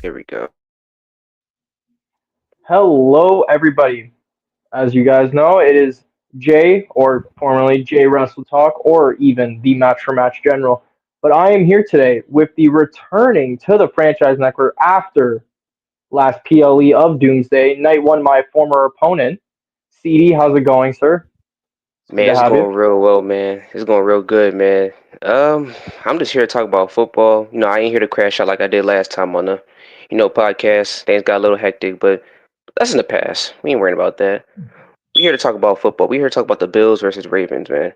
Here we go. Hello, everybody. As you guys know, it is Jay, or formerly Jay Wrestle Talk, or even the Match for Match General. But I am here today with the returning to the franchise network after last PLE of Doomsday, night one, my former opponent. CD, how's it going, sir? It's good Man, to it's have you. going real well, man. It's going real good, man. I'm just here to talk about football. I ain't here to crash out like I did last time on the podcast. Things got a little hectic, but that's in the past. We ain't worrying about that. We here to talk about football. We here to talk about the Bills versus Ravens, man.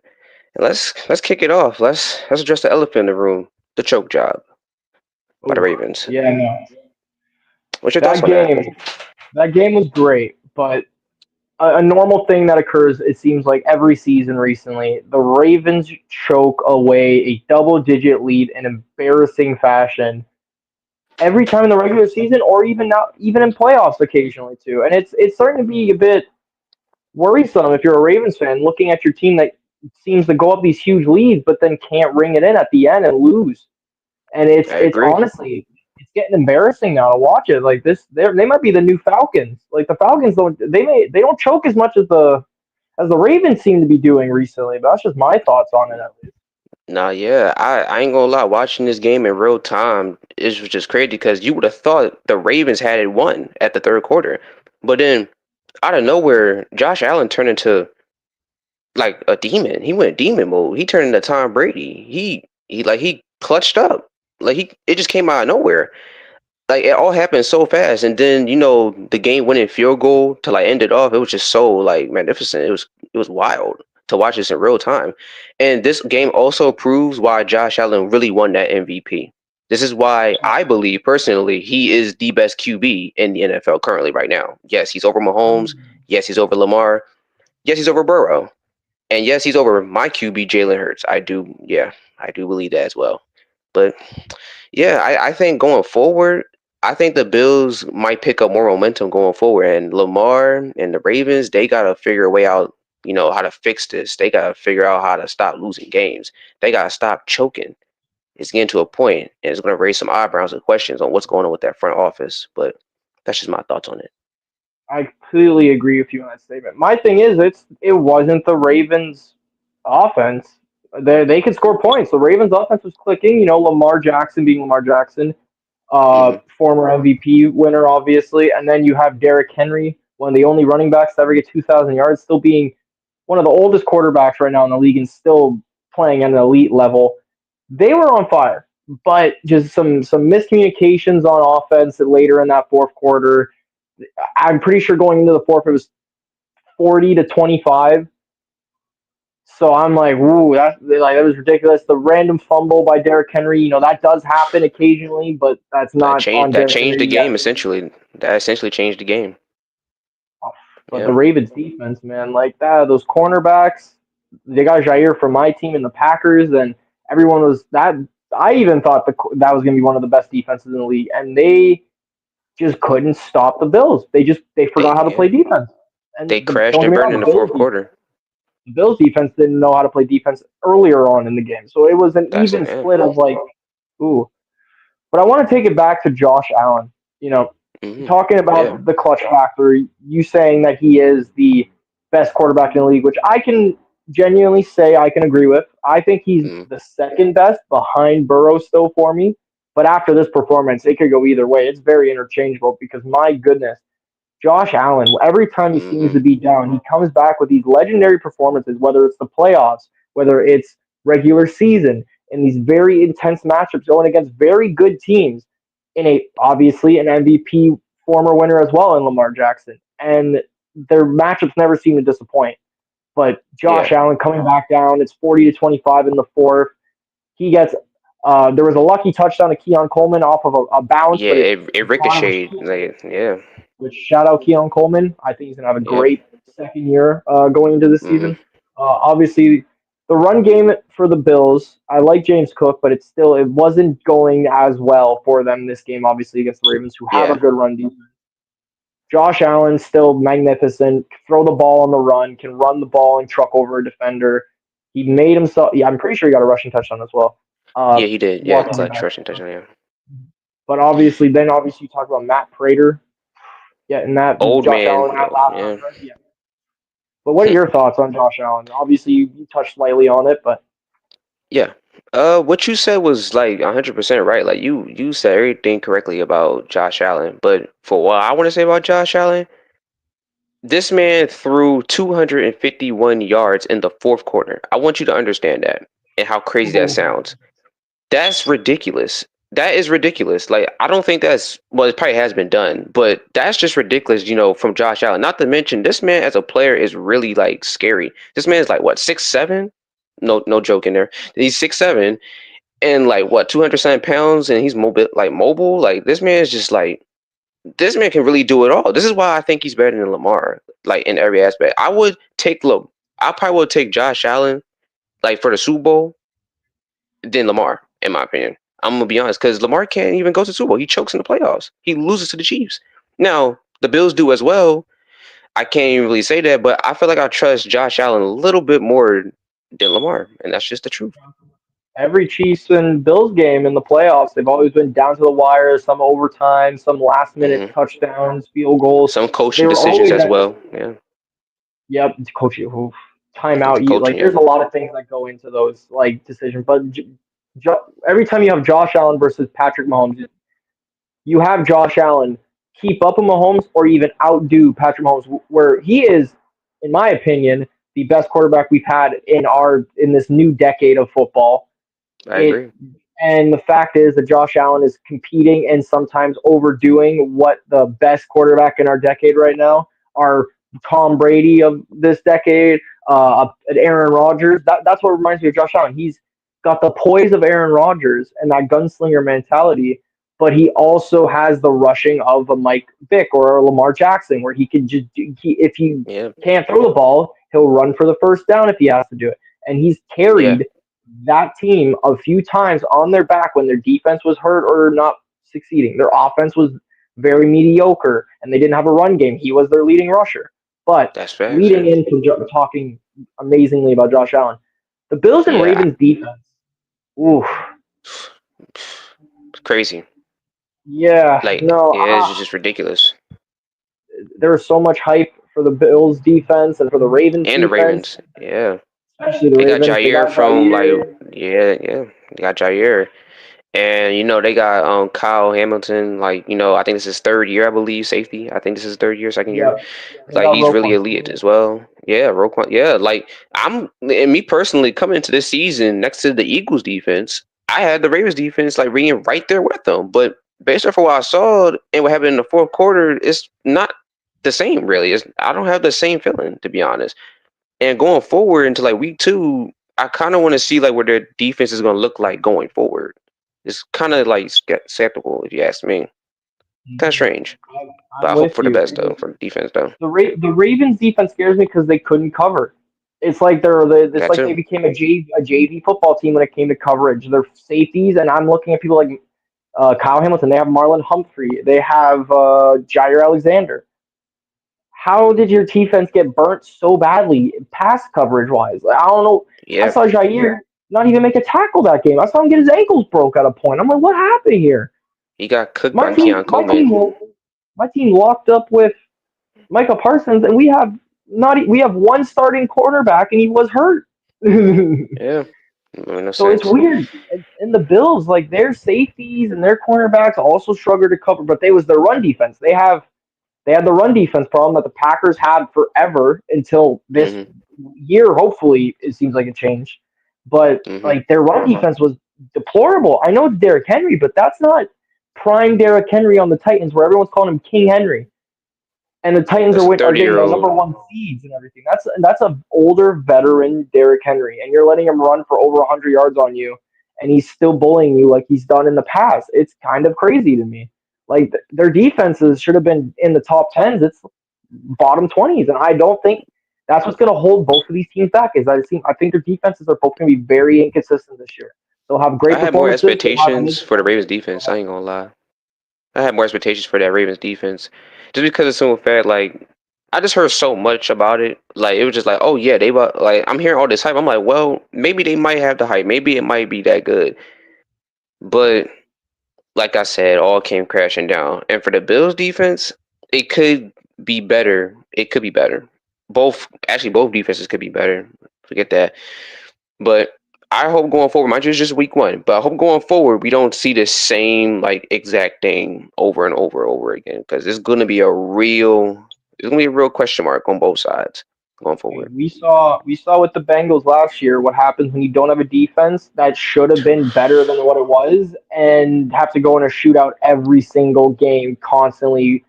And let's kick it off. Let's address the elephant in the room, the choke job by the Oh, Ravens. yeah, no. What's your thoughts That on that? game, that game was great, but a normal thing that occurs, it seems like every season recently. The Ravens choke away a double digit lead in embarrassing fashion every time in the regular season or even now even in playoffs occasionally too. And it's starting to be a bit worrisome if you're a Ravens fan looking at your team that seems to go up these huge leads but then can't ring it in at the end and lose. And it's I it's agree. honestly it's getting embarrassing now to watch it. Like this, they might be the new Falcons. Like the Falcons they don't choke as much as the Ravens seem to be doing recently. But that's just my thoughts on it at least. Nah, yeah, I ain't gonna lie. Watching this game in real time is just crazy because you would have thought the Ravens had it won at the third quarter, but then out of nowhere, Josh Allen turned into like a demon. He went demon mode. He turned into Tom Brady. He clutched up. It just came out of nowhere. Like it all happened so fast, and then the game winning field goal to like end it off. It was just so like magnificent. It was wild to watch this in real time, and this game also proves why Josh Allen really won that MVP. This is why I believe personally he is the best QB in the NFL currently right now. Yes, he's over Mahomes. Yes, he's over Lamar. Yes, he's over Burrow, and yes, he's over my QB Jalen Hurts. I do believe that as well. But yeah, I think going forward, I think the Bills might pick up more momentum going forward. And Lamar and the Ravens, they gotta figure a way out, how to fix this. They gotta figure out how to stop losing games. They gotta stop choking. It's getting to a point, and it's gonna raise some eyebrows and questions on what's going on with that front office. But that's just my thoughts on it. I completely agree with you on that statement. My thing is, it wasn't the Ravens' offense. They could score points. The Ravens' offense was clicking. Lamar Jackson being Lamar Jackson, Hmm. former MVP winner, obviously, and then you have Derrick Henry, one of the only running backs to ever get 2,000 yards, still being one of the oldest quarterbacks right now in the league and still playing at an elite level. They were on fire, but just some miscommunications on offense later in that fourth quarter. I'm pretty sure going into the fourth it was 40-25. So I'm like, ooh, that was ridiculous. The random fumble by Derrick Henry, that does happen occasionally, but that's That not changed. on That Derrick changed the Henry game yet. essentially. That essentially changed the game. But the Yeah. Ravens defense, man, like that, those cornerbacks, they got Jair from my team and the Packers, and everyone was that. I even thought that was going to be one of the best defenses in the league, and they just couldn't stop the Bills. They They forgot how to play yeah. defense. They And crashed don't get and me burned wrong, in the fourth quarter. The Bills defense didn't know how to play defense earlier on in the game, so it was an That's even yeah. split of like, ooh. But I want to take it back to Josh Allen. You know, Hmm. talking Yeah. about the clutch factor, you saying that he is the best quarterback in the league, which I can genuinely say I can agree with. I think he's Mm. the second best behind Burrow still for me. But after this performance, it could go either way. It's very interchangeable because my goodness, Josh Allen, every time he seems Hmm. to be down, he comes back with these legendary performances, whether it's the playoffs, whether it's regular season, in these very intense matchups going against very good teams in a obviously an MVP former winner as well in Lamar Jackson. And their matchups never seem to disappoint. But Josh Yeah. Allen coming back down, it's 40-25 in the fourth. He gets there was a lucky touchdown to Keon Coleman off of a bounce, Yeah. but it It thought it was ricocheted. Like, yeah. which shout out Keon Coleman. I think he's gonna have a Yeah. great second year going into the Hmm. season. Obviously, the run game for the Bills. I like James Cook, but it wasn't going as well for them this game. Obviously against the Ravens, who have a Yeah. good run defense. Josh Allen still magnificent. Throw the ball on the run, can run the ball and truck over a defender. He made himself. Yeah, I'm pretty sure he got a rushing touchdown as well. Yeah. He did. Yeah. Walking It's it like back. trusting touchdown. Yeah. But obviously you talk about Matt Prater getting that Old Josh man, Allen that last yeah. contract. Yeah. But what are your thoughts on Josh Allen? Obviously, you touched lightly on it, but Yeah. What you said was like 100% right. Like you said everything correctly about Josh Allen. But for what I want to say about Josh Allen, this man threw 251 yards in the fourth quarter. I want you to understand that and how crazy that sounds. That's ridiculous. That is ridiculous. Like I don't think that's well, it probably has been done, but that's just ridiculous, from Josh Allen. Not to mention this man as a player is really like scary. This man is like what, 6'7"? No joke in there. He's 6'7" and like what, 207 pounds, and he's mobile. Like this man is just like this man can really do it all. This is why I think he's better than Lamar, like in every aspect. I probably would take Josh Allen like for the Super Bowl than Lamar, in my opinion. I'm gonna be honest, because Lamar can't even go to the Super Bowl. He chokes in the playoffs. He loses to the Chiefs. Now the Bills do as well. I can't even really say that, but I feel like I trust Josh Allen a little bit more than Lamar, and that's just the truth. every Chiefs and Bills game in the playoffs, they've always been down to the wire, some overtime, some last minute hmm touchdowns, field goals. Some They coaching were decisions always as at well. Yeah, yep, coach. Oof, timeout. coaching. Like Yeah, there's a lot of things that go into those like decisions, but every time you have Josh Allen versus Patrick Mahomes, you have Josh Allen keep up with Mahomes or even outdo Patrick Mahomes, where he is, in my opinion, the best quarterback we've had in this new decade of football. I It agree. and the fact is that Josh Allen is competing and sometimes overdoing what the best quarterback in our decade right now are Tom Brady of this decade, Aaron Rodgers. That's what reminds me of Josh Allen. He's got the poise of Aaron Rodgers and that gunslinger mentality, but he also has the rushing of a Mike Vick or a Lamar Jackson, where he can just if he Yeah, can't throw the ball, he'll run for the first down if he has to do it. And he's yeah, carried that team a few times on their back when their defense was hurt or not succeeding. Their offense was very mediocre and they didn't have a run game. He was their leading rusher. But that's facts. leading Yeah, into talking amazingly about Josh Allen, the Bills and yeah, Ravens defense. Oof. crazy. Yeah, Like, no, yeah, it's just ridiculous. there was so much hype for the Bills defense and for the Ravens And the defense, Ravens, yeah, especially the they got Ravens. They Jair got from like, Jair. yeah, they got Jair. And they got Kyle Hamilton, like, I think this is his third year, I believe, safety. I think this is his third year, second year. Yep. They Like got he's really Roquan elite Smith. as well. Yeah, Roquan. Yeah, like and me personally coming into this season next to the Eagles defense, I had the Ravens defense like being right there with them. But based off of what I saw and what happened in the fourth quarter, it's not the same really. I don't have the same feeling, to be honest. And going forward into like week two, I kind of want to see like what their defense is going to look like going forward. It's kind of like skeptical, if you ask me. Kind of strange, but I'm I hope with for the you. best though for the defense though. The Ravens defense scares me because they couldn't cover. It's That like they too. became a JV football team when it came to coverage. Their safeties, and I'm looking at people like Kyle Hamilton. They have Marlon Humphrey. They have Jair Alexander. How did your defense get burnt so badly, pass coverage wise? I don't know. I Yeah, saw Jair not even make a tackle that game. I saw him get his ankles broke at a point. I'm like, what happened here? he got cooked My by team, Keon my Coleman. team, my team locked up with Micah Parsons, and we have one starting quarterback, and he was hurt. Yeah, no So it's sense. weird. And the Bills, like their safeties and their cornerbacks also struggle to cover, but they was their run defense. They had the run defense problem that the Packers had forever until this hmm year. Hopefully, it seems like it changed. But hmm like their run defense was deplorable. I know it's Derrick Henry, but that's not prime Derrick Henry on the Titans, where everyone's calling him King Henry. And the Titans That's a are 30 getting year the number old. one seeds and everything. That's a older veteran Derrick Henry, and you're letting him run for over 100 yards on you, and he's still bullying you like he's done in the past. It's kind of crazy to me. Like their defenses should have been in the top tens. It's bottom 20s, and I don't think that's what's going to hold both of these teams back. Is that I think their defenses are both going to be very inconsistent this year. They'll have I great had more performances. They'll have expectations for the Ravens defense. I ain't gonna lie. I had more expectations for that Ravens defense, just because of some fact. Like I just heard so much about it. Like it was just like, oh yeah, like I'm hearing all this hype. I'm like, well, maybe they might have the hype. Maybe it might be that good. But like I said, all came crashing down. And for the Bills defense, it could be better. It could be better. Both defenses could be better. Forget that. But I hope going forward, mind you, it's just week one, but I hope going forward we don't see the same like exact thing over and over again, because it's gonna be a real question mark on both sides going forward. We saw with the Bengals last year what happens when you don't have a defense that should have been better than what it was and have to go in a shootout every single game constantly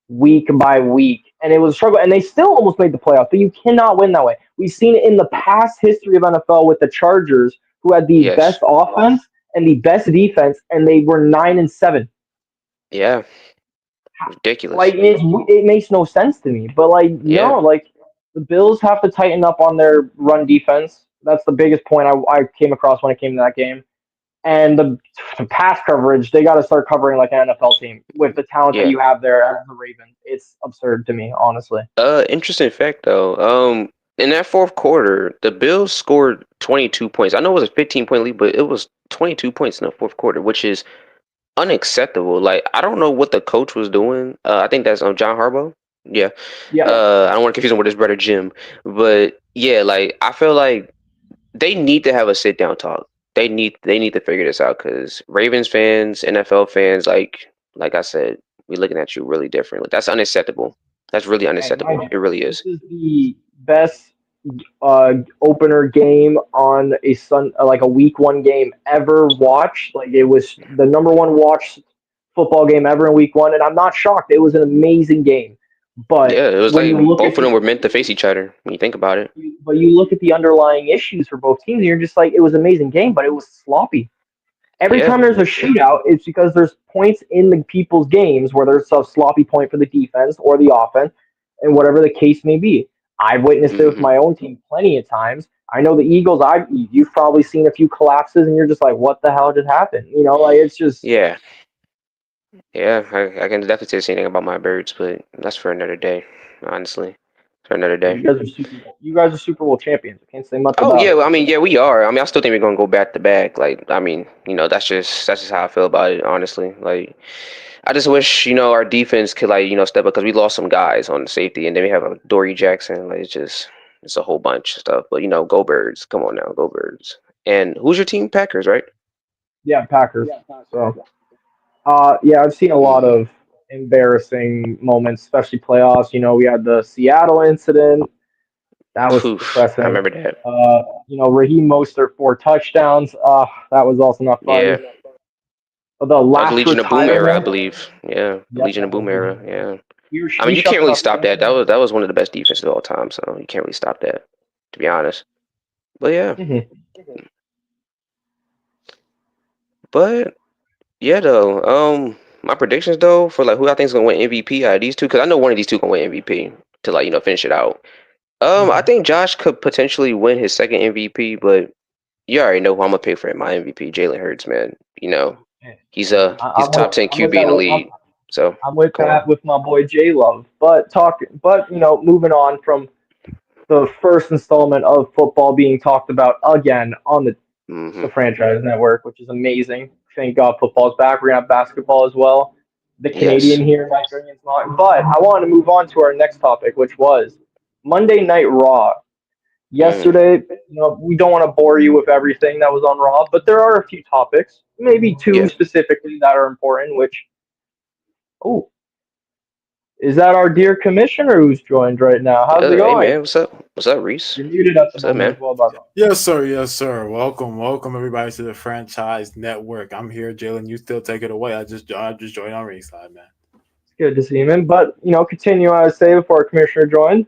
week by week. And it was a struggle. And they still almost made the playoffs, but you cannot win that way. We've seen it in the past history of NFL with the Chargers, who had the Yes. best offense and the best defense, and they were 9-7. Yeah. Like Ridiculous. it makes no sense to me. But like Yeah. no, like the Bills have to tighten up on their run defense. That's the biggest point I came across when it came to that game. And the pass coverage, they got to start covering like an NFL team with the talent that Yeah. you have there as the Ravens. It's absurd to me, honestly. Interesting fact though. In that fourth quarter, the Bills scored 22 points. I know it was a 15-point lead, but it was 22 points in the fourth quarter, which is unacceptable. Like, I don't know what the coach was doing. I think that's John Harbaugh. Yeah. Yeah, I don't want to confuse him with his brother Jim, but yeah, like I feel like they need to have a sit down talk. They need to figure this out, because Ravens fans, NFL fans, like I said, we're looking at you really differently. That's unacceptable. That's really and mind unacceptable. you, It really this is. is the best opener game on a like a week one game ever watched. Like it was the number one watched football game ever in week one, and I'm not shocked. It was an amazing game. But Yeah, it was when you like look both at of them were meant to face each other when you think about it. you look at the underlying issues for both teams, and you're just like, it was an amazing game, but it was sloppy. Every Yeah. time there's a shootout, it's because there's points in the people's games where there's a sloppy point for the defense or the offense, and whatever the case may be. I've witnessed it with Hmm. my own team plenty of times. I know the Eagles. You've probably seen a few collapses, and you're just like, "What the hell just happened?" Like it's just Yeah. Yeah, I can definitely say the same thing about my birds, but that's for another day, honestly. For another day. you guys are Super Bowl champions. I can't say much Oh about yeah, it. well, I mean, yeah, we are. I mean, I still think we're gonna go back to back. Like, I mean, that's just how I feel about it, honestly. Like, I just wish, our defense could, like, step up, because we lost some guys on the safety, and then we have a Dory Jackson. Like, it's a whole bunch of stuff. But go Birds! Come on now, go Birds! And who's your team? Packers, right? Yeah, Packers. So, yeah, I've seen a lot Mm. of embarrassing moments, especially playoffs. We had the Seattle incident. That was Oof, I depressing. remember that. Raheem Mostert 4 touchdowns. That was also not Yeah, fun. The that was the last Legion of Boom era, I retirement. believe. Yeah, the Yep, Legion of that was Boom era. Legion. Yeah. I We mean, you can't shuffled really up stop that. That Tampa. was that was one of the best defenses of all time. So you can't really stop that, to be honest. But yeah, Hmm. but yeah, though. My predictions though for like who I think is gonna win MVP out of these two, because I know one of these two gonna win MVP to like finish it out. I think Josh could potentially win his second MVP, but you already know who I'm gonna pick for my MVP, Jalen Hurts, man. He's a he's a top 10 I'm with QB in that. the league. So I'm with come on. that with my boy J Love. But moving on from the first installment of football being talked about again on the Hmm. franchise network, which is amazing. Thank God football's back. We're gonna have basketball as well. The Yes. Canadian here, my opinion's not. But I wanted to move on to our next topic, which was Monday Night Raw. Mm. Yesterday, we don't want to bore you with everything that was on Raw, but there are a few topics, maybe two Yeah. specifically that are important. Which, oh, is that our dear commissioner who's joined right now? How's it Hey going? man, what's up? What's up, Reese? You're muted at the What's up, moment man? as well, by the way. Yes, sir. Yes, sir. Welcome everybody to the Franchise Network. I'm here, Jalen. You still take it away. I just joined on ringside, man. It's good to see him in. But, continue, I say, before our commissioner joined.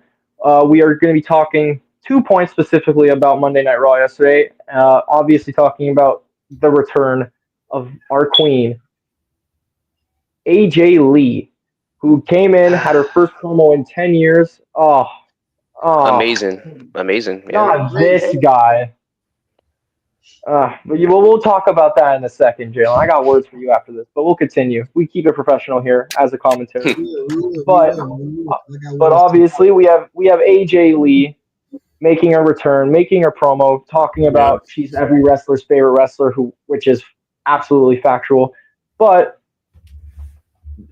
We are going to be talking 2 points specifically about Monday Night Raw yesterday. Obviously, talking about the return of our queen, AJ Lee, who came in, had her first promo in 10 years. Oh, Amazing. Amazing. Yeah. not this guy. We'll talk about that in a second, Jalen. I got words for you after this, but we'll continue. We keep it professional here as a commentary. But but obviously we have AJ Lee making her return, making her promo, talking Yep. about she's every wrestler's favorite wrestler, which is absolutely factual. But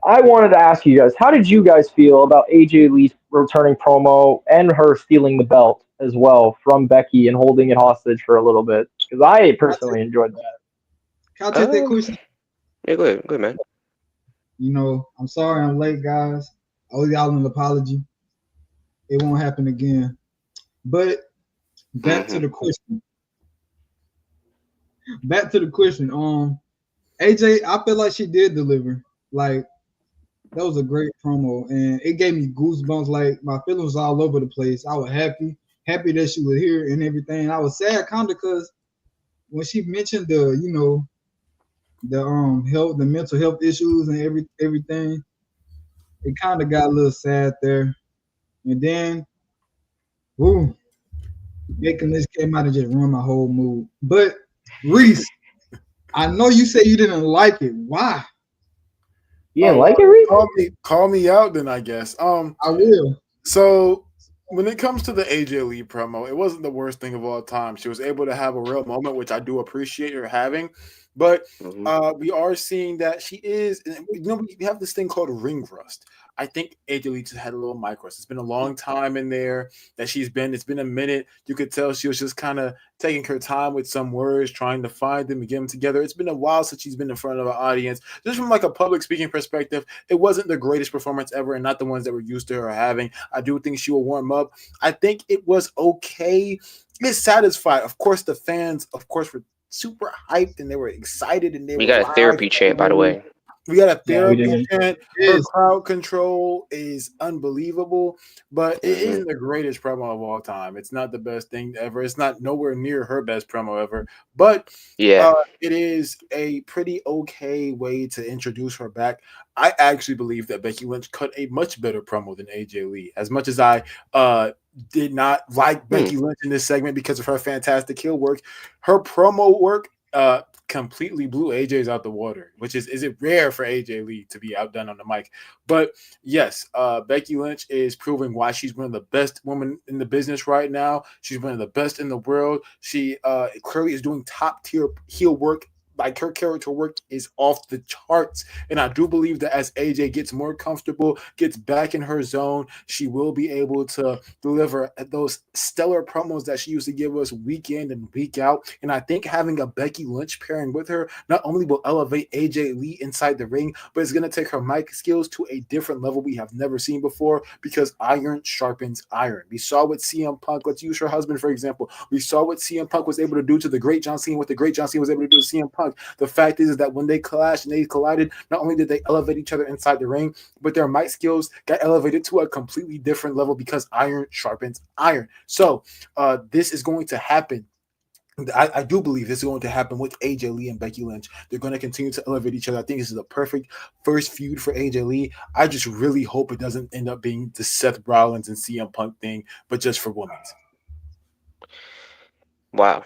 I wanted to ask you guys, how did you guys feel about AJ Lee's returning promo and her stealing the belt as well from Becky and holding it hostage for a little bit? Because I personally enjoyed that. Can I take that question? Yeah, go ahead, man. You know, I'm sorry I'm late, guys. I owe y'all an apology. It won't happen again. But back to the question. Back to the question. AJ, I feel like she did deliver. Like, that was a great promo, and it gave me goosebumps. Like, my feelings was all over the place. I was happy that she was here and everything. I was sad kind of because when she mentioned the, you know, the health, the mental health issues and everything, it kind of got a little sad there. And then, woo, making this came out and just ruined my whole mood. But Reese, I know you say you didn't like it. Why? You didn't like it, Reese? Call me out then, I guess. I will. So when it comes to the AJ Lee promo, it wasn't the worst thing of all time. She was able to have a real moment, which I do appreciate her having. But we are seeing that she is, you know, we have this thing called ring rust. I think AJ Lee just had a little mic rust. It's been a long time in there that she's been. It's been a minute. You could tell she was just kind of taking her time with some words, trying to find them and get them together. It's been a while since she's been in front of an audience. Just from like a public speaking perspective, it wasn't the greatest performance ever and not the ones that we're used to her having. I do think she will warm up. I think it was okay. It's satisfied. Of course, the fans, were super hyped and they were excited and We got a therapy chant, by the way. We got a therapy chant. Her crowd control is unbelievable, but it isn't the greatest promo of all time. It's not the best thing ever. It's not nowhere near her best promo ever, but it is a pretty okay way to introduce her back. I actually believe that Becky Lynch cut a much better promo than AJ Lee. As much as I did not like Becky Lynch in this segment because of her fantastic heel work, her promo work completely blew AJ's out the water, which is it rare for AJ Lee to be outdone on the mic. But yes, Becky Lynch is proving why she's one of the best women in the business right now. She's one of the best in the world. She clearly is doing top tier heel work. Like, her character work is off the charts. And I do believe that as AJ gets more comfortable, gets back in her zone, she will be able to deliver those stellar promos that she used to give us week in and week out. And I think having a Becky Lynch pairing with her not only will elevate AJ Lee inside the ring, but it's going to take her mic skills to a different level we have never seen before, because iron sharpens iron. We saw what CM Punk, let's use her husband, for example. We saw what CM Punk was able to do to the great John Cena, what the great John Cena was able to do to CM Punk. The fact is that when they clashed and they collided, not only did they elevate each other inside the ring, but their mic skills got elevated to a completely different level because iron sharpens iron. So this is going to happen. I do believe this is going to happen with AJ Lee and Becky Lynch. They're going to continue to elevate each other. I think this is a perfect first feud for AJ Lee. I just really hope it doesn't end up being the Seth Rollins and CM Punk thing, but just for women's. Wow.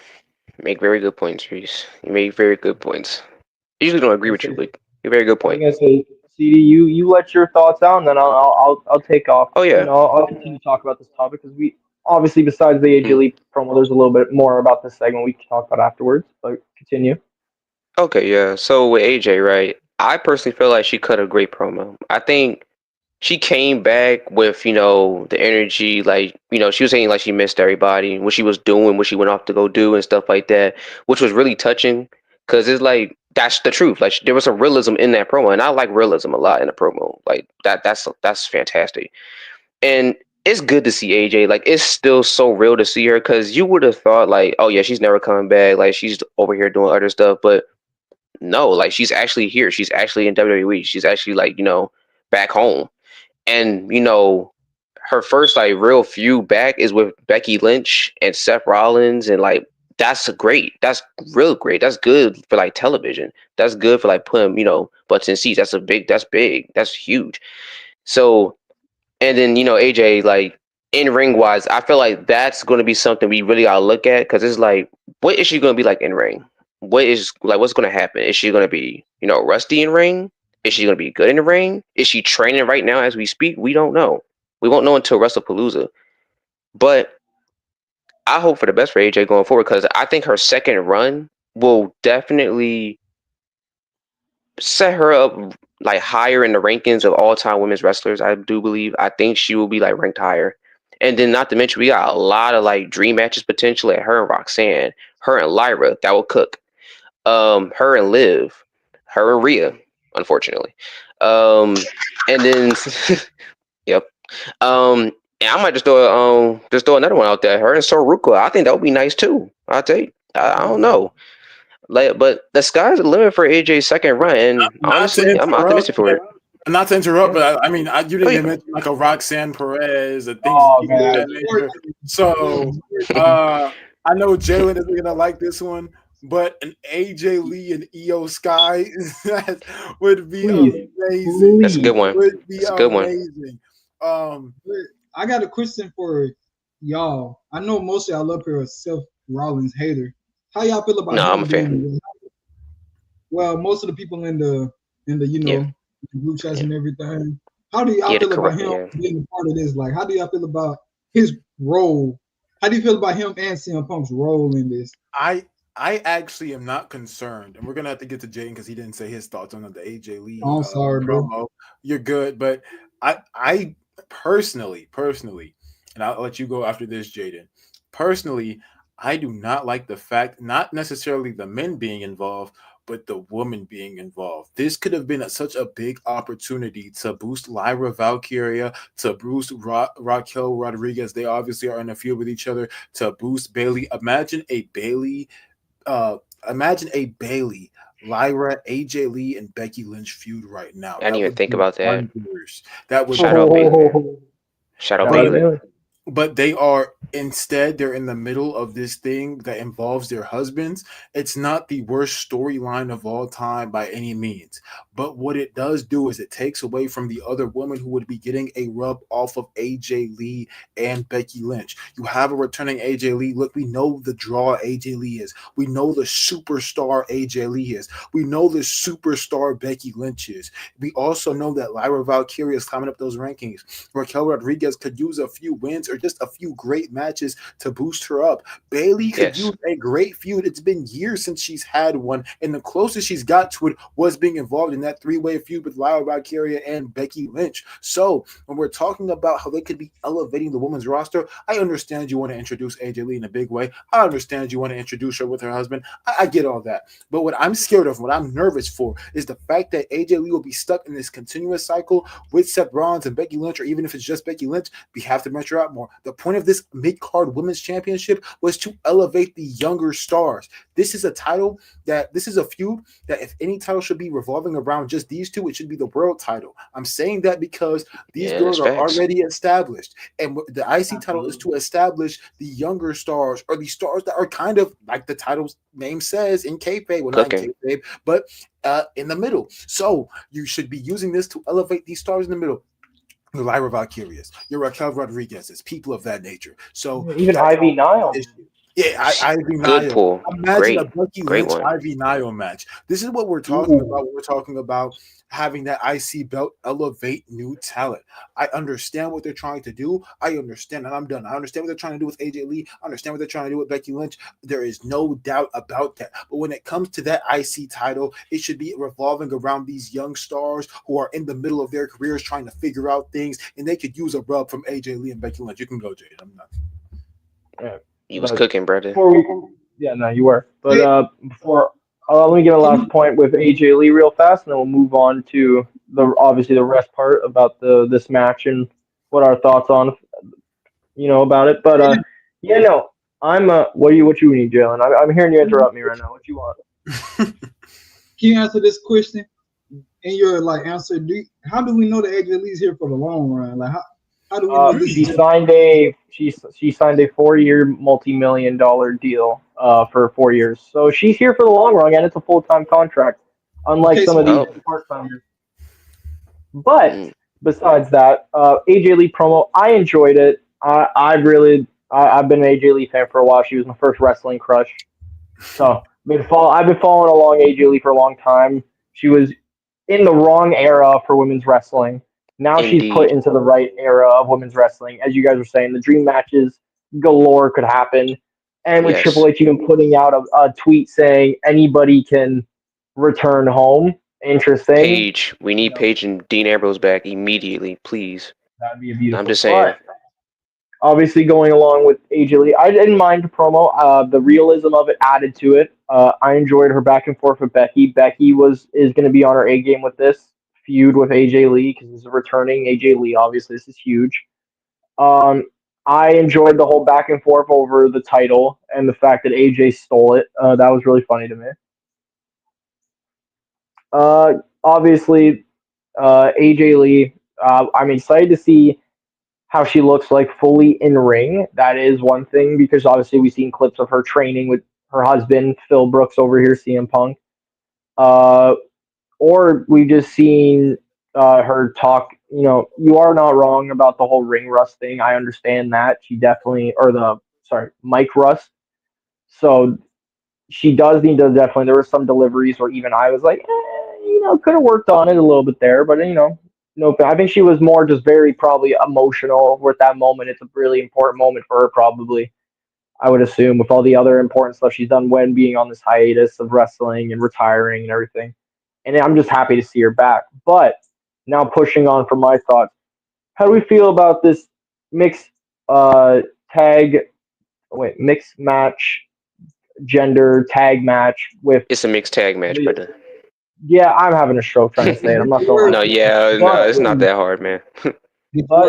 You make very good points, Reese. You make very good points. I usually don't agree with you, but you're very good point. I was gonna say, CD, you let your thoughts out, and then I'll take off. Oh yeah. I'll continue to talk about this topic because we obviously, besides the AJ Lee promo, there's a little bit more about this segment we can talk about afterwards. But continue. Okay, yeah. So with AJ, right? I personally feel like she cut a great promo. I think she came back with, you know, the energy, like, you know, she was saying like she missed everybody, what she was doing, what she went off to go do and stuff like that, which was really touching because it's like, that's the truth. Like, there was some realism in that promo, and I like realism a lot in a promo. Like, that's fantastic. And it's good to see AJ. Like, it's still so real to see her because you would have thought, like, oh, yeah, she's never coming back. Like, she's over here doing other stuff. But no, like, she's actually here. She's actually in WWE. She's actually, like, you know, back home. And, you know, her first like real feud back is with Becky Lynch and Seth Rollins, and like that's great. That's real great. That's good for like television. That's good for like putting, you know, butts in seats. That's big. That's huge. So, and then, you know, AJ, like, in ring wise, I feel like that's going to be something we really gotta look at, because it's like, what is she going to be like in ring? What's going to happen? Is she going to be, you know, rusty in ring? Is she going to be good in the ring? Is she training right now as we speak? We don't know. We won't know until WrestlePalooza. But I hope for the best for AJ going forward, because I think her second run will definitely set her up like higher in the rankings of all-time women's wrestlers. I do believe. I think she will be like ranked higher. And then not to mention we got a lot of like dream matches potentially. Her and Roxanne, her and Lyra, that will cook. Her and Liv, her and Rhea, unfortunately. And then yep. And I might just throw another one out there. Her and Soruka. I think that would be nice too. I'll take. I don't know. Like, but the sky's the limit for AJ's second run, and honestly, I'm optimistic for it. Not to interrupt, but I mean, you didn't mention like a Roxanne Perez or things of that nature. So I know Jalen isn't gonna like this one, but an AJ Lee and Io Sky would be amazing. That's a good one. Would be amazing. I got a question for y'all. I know most of y'all up here are Seth Rollins hater. How y'all feel about him? I'm a fan. Well, most of the people in the the group chats and everything. How do y'all feel about him being a part of this? Like, how do y'all feel about his role? How do you feel about him and CM Punk's role in this? I actually am not concerned, and we're gonna have to get to Jaden because he didn't say his thoughts on the AJ Lee sorry, promo. bro. You're good, but I personally, and I'll let you go after this, Jaden. Personally, I do not like the fact, not necessarily the men being involved, but the woman being involved. This could have been such a big opportunity to boost Lyra Valkyria, to boost Raquel Rodriguez. They obviously are in a feud with each other. To boost Bayley. Imagine a Bayley, Lyra, AJ Lee, and Becky Lynch feud right now. I didn't even think about that. That would shout out Bayley. Shout out Bayley. But they're in the middle of this thing that involves their husbands. It's not the worst storyline of all time by any means. But what it does do is it takes away from the other woman who would be getting a rub off of AJ Lee and Becky Lynch. You have a returning AJ Lee. Look, we know the draw AJ Lee is. We know the superstar AJ Lee is. We know the superstar Becky Lynch is. We also know that Lyra Valkyria is climbing up those rankings. Raquel Rodriguez could use a few wins or just a few great matches to boost her up. Bayley could use a great feud. It's been years since she's had one, and the closest she's got to it was being involved in that three-way feud with Lyra Valkyria and Becky Lynch. So when we're talking about how they could be elevating the women's roster, I understand you want to introduce AJ Lee in a big way. I understand you want to introduce her with her husband. I get all that. But what I'm scared of, what I'm nervous for, is the fact that AJ Lee will be stuck in this continuous cycle with Seth Rollins and Becky Lynch, or even if it's just Becky Lynch, we have to measure out more. The point of this mid-card women's championship was to elevate the younger stars. This is a feud that if any title should be revolving around just these two, it should be the world title. I'm saying that because these girls are already established. And the IC title is to establish the younger stars, or the stars that are kind of like the title's name says in kayfabe, well, not in kayfabe, but in the middle. So you should be using this to elevate these stars in the middle. Your Lyra Valkyrias, your Raquel Rodriguez's, people of that nature. So even Ivy Nile. Yeah, Ivy Nile. Good pull. Imagine a Becky Lynch Ivy Nile match. This is what we're talking about. We're talking about having that IC belt elevate new talent. I understand what they're trying to do. I understand, and I'm done. I understand what they're trying to do with AJ Lee. I understand what they're trying to do with Becky Lynch. There is no doubt about that. But when it comes to that IC title, it should be revolving around these young stars who are in the middle of their careers trying to figure out things, and they could use a rub from AJ Lee and Becky Lynch. You can go, Jade. I'm not. Yeah. You was cooking, brother. You were. But before, let me get a last point with AJ Lee real fast, and then we'll move on to the rest part about this match and what our thoughts on about it. But I'm what you need, Jalen? I'm hearing you interrupt me right now. What you want? Can you answer this question? In your answer, how do we know that AJ Lee's here for the long run? Like how do we know she signed a 4-year multi-million-dollar deal for 4 years. So she's here for the long run, and it's a full-time contract, unlike some of these part-timers. But besides that, AJ Lee promo, I enjoyed it. I've been an AJ Lee fan for a while. She was my first wrestling crush. So I've been following along AJ Lee for a long time. She was in the wrong era for women's wrestling. Now she's put into the right era of women's wrestling. As you guys were saying, the dream matches galore could happen. And with Triple H even putting out a tweet saying anybody can return home, Interesting. Paige, we need Paige and Dean Ambrose back immediately, please. That'd be a beautiful. I'm just saying. But obviously, going along with AJ Lee, I didn't mind the promo. The realism of it added to it. I enjoyed her back and forth with Becky. Becky is going to be on her A game with this feud with AJ Lee because this is returning AJ Lee. Obviously, this is huge. I enjoyed the whole back and forth over the title and the fact that AJ stole it. That was really funny to me. Obviously, AJ Lee. I'm excited to see how she looks like fully in ring. That is one thing because obviously we've seen clips of her training with her husband Phil Brooks over here, CM Punk. Or we've just seen her talk. You know, you are not wrong about the whole ring rust thing. I understand that she definitely, or the mic rust. So she does need to definitely. There were some deliveries where even I was like, could have worked on it a little bit there, but no, I think she was more just very probably emotional with that moment. It's a really important moment for her, probably. I would assume with all the other important stuff she's done when being on this hiatus of wrestling and retiring and everything. And I'm just happy to see her back. But now pushing on for my thoughts, how do we feel about this mixed mixed match, gender tag match with? It's a mixed tag match, brother. Yeah, I'm having a stroke trying to say it. I'm not going. No, it's not that hard, man. But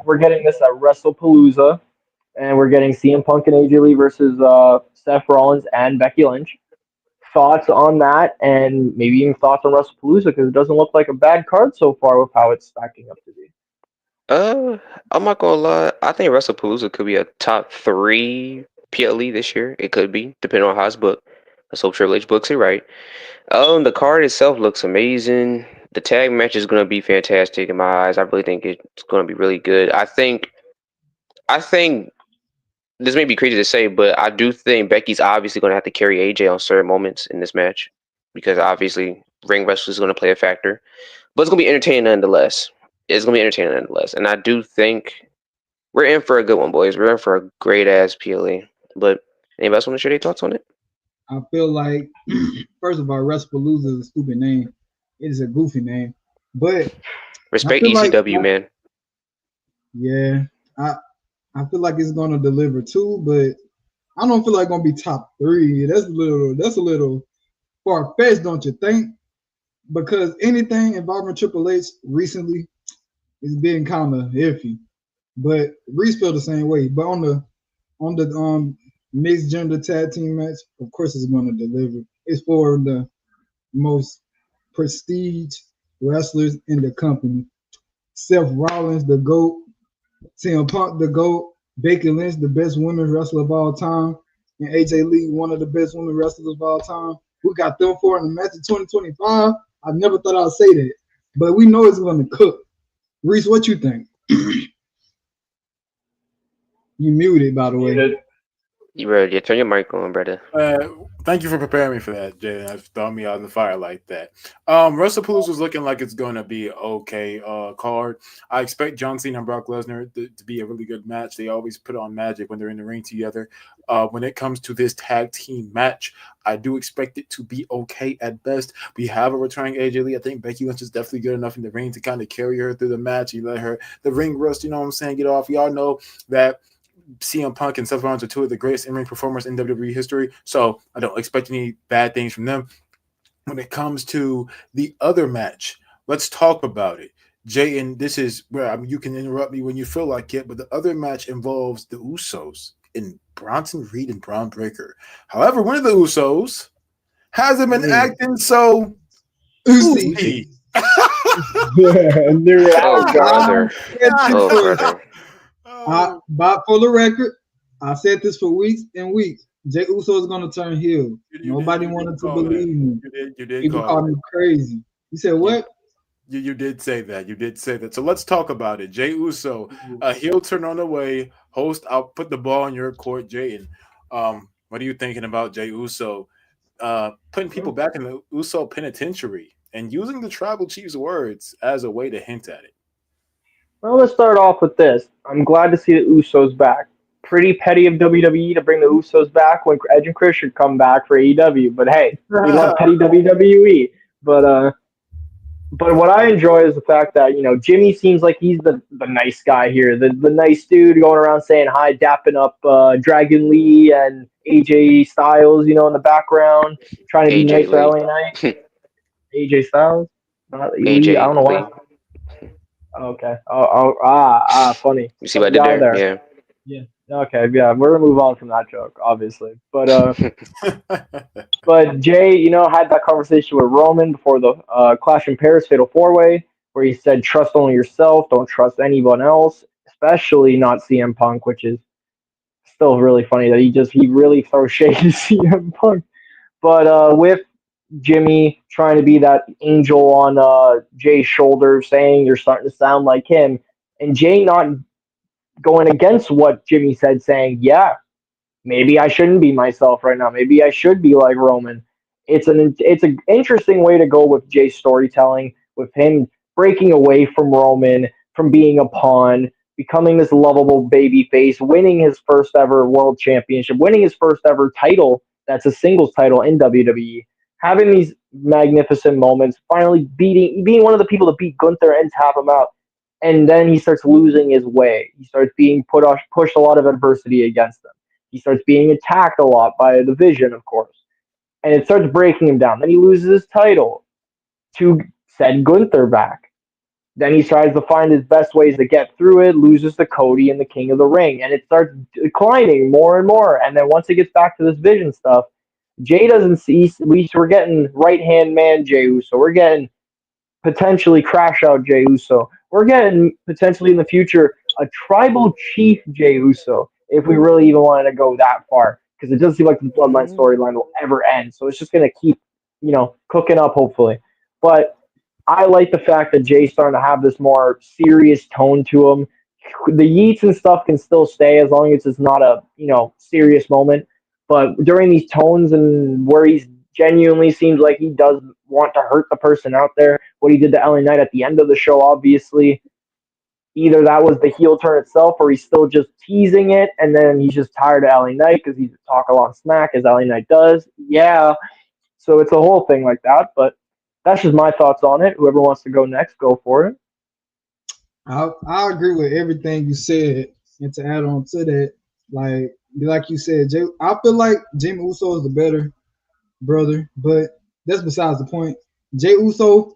we're getting this at WrestlePalooza, and we're getting CM Punk and AJ Lee versus Seth Rollins and Becky Lynch. Thoughts on that, and maybe even thoughts on WrestlePalooza because it doesn't look like a bad card so far with how it's stacking up to be. I'm not gonna lie. I think WrestlePalooza could be a top 3 PLE this year. It could be, depending on how it's booked. Let's hope Triple H books it right. The card itself looks amazing. The tag match is gonna be fantastic in my eyes. I really think it's gonna be really good. I think this may be crazy to say, but I do think Becky's obviously gonna have to carry AJ on certain moments in this match because obviously ring wrestling is gonna play a factor. But it's gonna be entertaining nonetheless. And I do think we're in for a good one, boys. We're in for a great ass PLE. But anybody else want to share their thoughts on it? I feel like, first of all, WrestlePalooza is a stupid name. It is a goofy name. But respect ECW, man. Yeah. I feel like it's gonna deliver too, but I don't feel like it's gonna be top 3. That's a little far-fetched, don't you think? Because anything involving Triple H recently is being kind of iffy. But Reece felt the same way. But on the mixed gender tag team match, of course it's going to deliver. It's for the most prestige wrestlers in the company. Seth Rollins, the GOAT. CM Punk, the GOAT. Becky Lynch, the best women's wrestler of all time. And AJ Lee, one of the best women wrestlers of all time. We got them for in the match of 2025. I never thought I'd say that. But we know it's going to cook. Reece, what you think? You muted, by the way. You ready? Turn your mic on, brother. Thank you for preparing me for that, Jay. I've thrown me out in the fire like that. WrestlePalooza is looking like it's going to be okay card. I expect John Cena and Brock Lesnar to be a really good match. They always put on magic when they're in the ring together. When it comes to this tag team match, I do expect it to be okay at best. We have a returning AJ Lee. I think Becky Lynch is definitely good enough in the ring to kind of carry her through the match. You let her, the ring rust, you know what I'm saying, get off. We all know that CM Punk and Seth Rollins are 2 of the greatest in-ring performers in WWE history, so I don't expect any bad things from them. When it comes to the other match, let's talk about it. Jay, and this is where you can interrupt me when you feel like it, but the other match involves the Usos in Bronson Reed and Braun Breaker. However, one of the Usos hasn't been acting so Uso. brother. But for the record, I said this for weeks and weeks. Jey Uso is going to turn heel. Nobody wanted to believe me. You did People call me crazy. You said what? You did say that. You did say that. So let's talk about it. Jey Uso, a heel turn on the way. Host, I'll put the ball in your court, Jay. And what are you thinking about Jey Uso putting people back in the Uso penitentiary and using the Tribal Chief's words as a way to hint at it? Well, let's start off with this. I'm glad to see the Usos back. Pretty petty of WWE to bring the Usos back when Edge and Chris should come back for AEW. But hey, we love petty WWE. But But what I enjoy is the fact that Jimmy seems like he's the nice guy here, the nice dude going around saying hi, dapping up Dragon Lee and AJ Styles, in the background, trying to be AJ nice for Lee. LA Knight. AJ Styles, not Lee. I AJ don't know Lee. why. Okay. Funny. You see what I Some did guy there? there. Yeah. Yeah. Okay. Yeah, we're gonna move on from that joke, obviously. But Jay, had that conversation with Roman before the Clash in Paris Fatal 4-Way, where he said, "Trust only yourself. Don't trust anyone else, especially not CM Punk," which is still really funny that he really throws shade to CM Punk. But with Jimmy trying to be that angel on Jay's shoulder, saying you're starting to sound like him, and Jay not going against what Jimmy said, saying, "Yeah, maybe I shouldn't be myself right now. Maybe I should be like Roman." It's an interesting way to go with Jay's storytelling, with him breaking away from Roman, from being a pawn, becoming this lovable baby face, winning his first ever world championship, winning his first ever title that's a singles title in WWE, having these magnificent moments, finally being one of the people to beat Gunther and tap him out. And then he starts losing his way. He starts being pushed a lot of adversity against him. He starts being attacked a lot by the Vision, of course, and it starts breaking him down. Then he loses his title to send Gunther back. Then he tries to find his best ways to get through it, loses to Cody and the King of the Ring, and it starts declining more and more. And then once it gets back to this Vision stuff, Jay doesn't see. We're getting right hand man Jey Uso. We're getting potentially crash out Jey Uso. We're getting potentially in the future a tribal chief Jey Uso if we really even wanted to go that far, because it doesn't seem like the Bloodline storyline will ever end. So it's just going to keep, cooking up hopefully. But I like the fact that Jay's starting to have this more serious tone to him. The yeets and stuff can still stay as long as it's not a serious moment. But during these tones and where he's genuinely seems like he does want to hurt the person out there, what he did to LA Knight at the end of the show, obviously, either that was the heel turn itself or he's still just teasing it and then he's just tired of LA Knight because he's talk a lot of smack as LA Knight does. Yeah. So it's a whole thing like that. But that's just my thoughts on it. Whoever wants to go next, go for it. I agree with everything you said, and to add on to that, like you said, I feel like Jimmy Uso is the better brother, but that's besides the point. Jey Uso,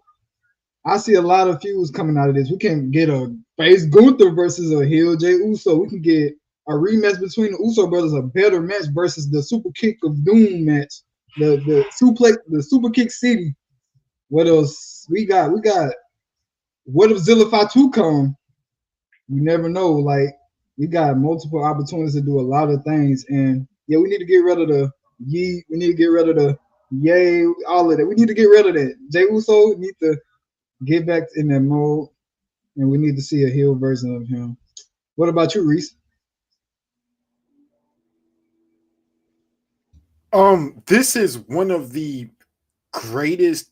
I see a lot of feuds coming out of this. We can get a face Gunther versus a heel Jey Uso. We can get a rematch between the Uso brothers, a better match versus the Super Kick of Doom match, the Super Kick City. What else we got? We got what if Zilla Fatu come? You never know. Like we got multiple opportunities to do a lot of things, and yeah, we need to get rid of the Yee. We need to get rid of the Yay. All of that. We need to get rid of that. Jey Uso need to get back in that mode, and we need to see a heel version of him. What about you, Reese? This is one of the greatest.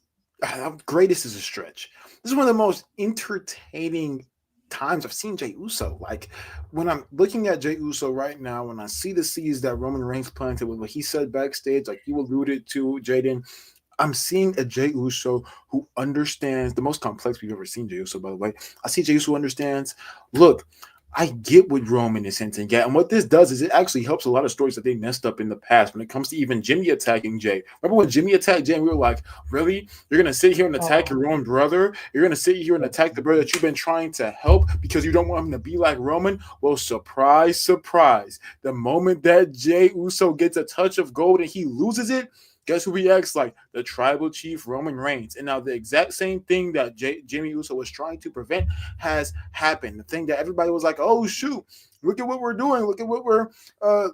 Greatest is a stretch. This is one of the most entertaining times I've seen Jey Uso. Like when I'm looking at Jey Uso right now, when I see the seeds that Roman Reigns planted with what he said backstage, like you alluded to, Jaden, I'm seeing a Jey Uso who understands the most complex we've ever seen Jey Uso, by the way. I see Jey Uso understands, look, I get what Roman is hinting at. And what this does is it actually helps a lot of stories that they messed up in the past when it comes to even Jimmy attacking Jay. Remember when Jimmy attacked Jay and we were like, really? You're going to sit here and attack your own brother? You're going to sit here and attack the brother that you've been trying to help because you don't want him to be like Roman? Well, surprise, surprise. The moment that Jey Uso gets a touch of gold and he loses it, guess who he acts like? The tribal chief Roman Reigns. And now the exact same thing that Jimmy Uso was trying to prevent has happened. The thing that everybody was like, oh, shoot, look at what we're doing. Look at what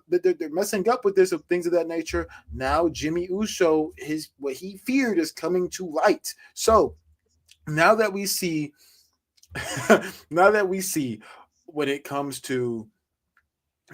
they're messing up with this, of things of that nature. Now Jimmy Uso, what he feared is coming to light. So now that we see, now that we see when it comes to